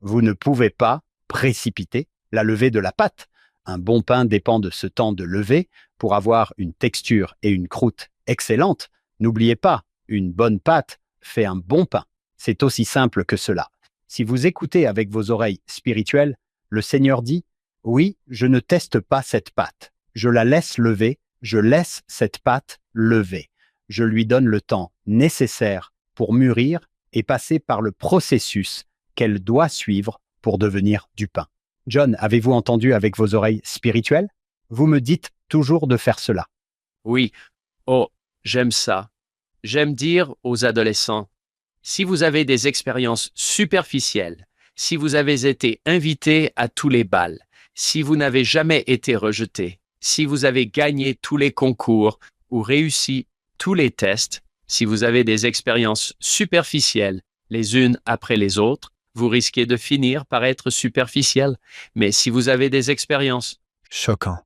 Vous ne pouvez pas précipiter la levée de la pâte. Un bon pain dépend de ce temps de levée pour avoir une texture et une croûte excellentes. N'oubliez pas, une bonne pâte fait un bon pain. C'est aussi simple que cela. Si vous écoutez avec vos oreilles spirituelles, le Seigneur dit « Oui, je ne teste pas cette pâte. Je la laisse lever. Je laisse cette pâte lever. Je lui donne le temps nécessaire pour mûrir et passer par le processus qu'elle doit suivre pour devenir du pain. » John, avez-vous entendu avec vos oreilles spirituelles? Vous me dites toujours de faire cela. Oui. Oh, j'aime ça. J'aime dire aux adolescents, si vous avez des expériences superficielles, si vous avez été invité à tous les bals, si vous n'avez jamais été rejeté, si vous avez gagné tous les concours ou réussi tous les tests, si vous avez des expériences superficielles les unes après les autres, vous risquez de finir par être superficiel. Mais si vous avez des expériences Choquant.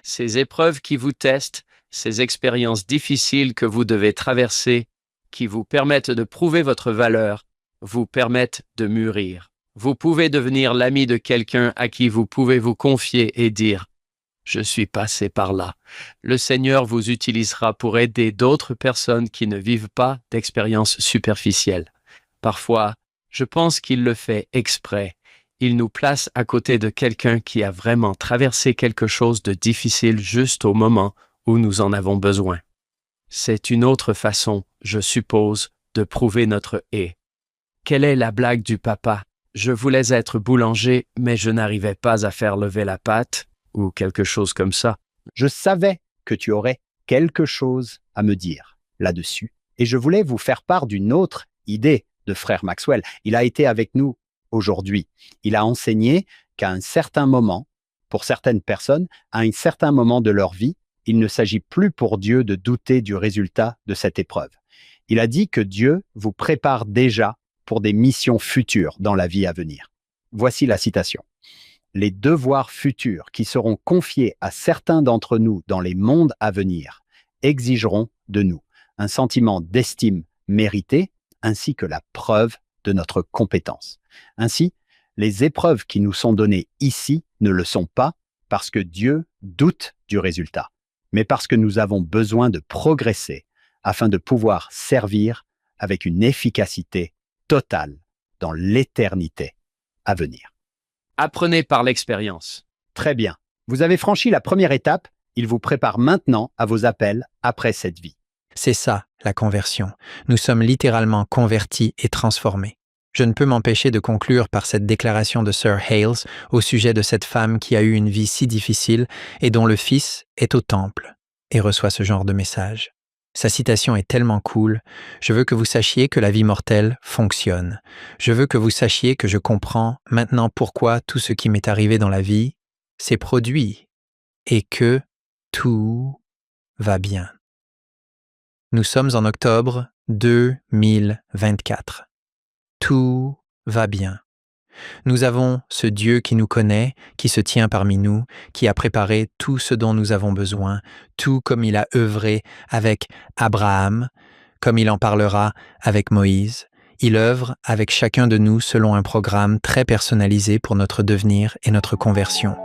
ces épreuves qui vous testent, ces expériences difficiles que vous devez traverser, qui vous permettent de prouver votre valeur, vous permettent de mûrir. Vous pouvez devenir l'ami de quelqu'un à qui vous pouvez vous confier et dire « Je suis passé par là ». Le Seigneur vous utilisera pour aider d'autres personnes qui ne vivent pas d'expériences superficielles. Parfois, je pense qu'il le fait exprès. Il nous place à côté de quelqu'un qui a vraiment traversé quelque chose de difficile juste au moment où nous en avons besoin. C'est une autre façon, je suppose, de prouver notre « et ». Quelle est la blague du papa? Je voulais être boulanger, mais je n'arrivais pas à faire lever la pâte, ou quelque chose comme ça. Je savais que tu aurais quelque chose à me dire là-dessus, et je voulais vous faire part d'une autre idée de frère Maxwell. Il a été avec nous aujourd'hui. Il a enseigné qu'à un certain moment, pour certaines personnes, à un certain moment de leur vie, il ne s'agit plus pour Dieu de douter du résultat de cette épreuve. Il a dit que Dieu vous prépare déjà pour des missions futures dans la vie à venir. Voici la citation. Les devoirs futurs qui seront confiés à certains d'entre nous dans les mondes à venir exigeront de nous un sentiment d'estime méritée ainsi que la preuve de notre compétence. Ainsi, les épreuves qui nous sont données ici ne le sont pas parce que Dieu doute du résultat, mais parce que nous avons besoin de progresser afin de pouvoir servir avec une efficacité totale dans l'éternité à venir. Apprenez par l'expérience. Très bien. Vous avez franchi la première étape. Il vous prépare maintenant à vos appels après cette vie. C'est ça, la conversion. Nous sommes littéralement convertis et transformés. Je ne peux m'empêcher de conclure par cette déclaration de Sir Hales au sujet de cette femme qui a eu une vie si difficile et dont le fils est au temple et reçoit ce genre de message. Sa citation est tellement cool. Je veux que vous sachiez que la vie mortelle fonctionne. Je veux que vous sachiez que je comprends maintenant pourquoi tout ce qui m'est arrivé dans la vie s'est produit et que tout va bien. Nous sommes en octobre 2024. Tout va bien. Nous avons ce Dieu qui nous connaît, qui se tient parmi nous, qui a préparé tout ce dont nous avons besoin, tout comme il a œuvré avec Abraham, comme il en parlera avec Moïse. Il œuvre avec chacun de nous selon un programme très personnalisé pour notre devenir et notre conversion.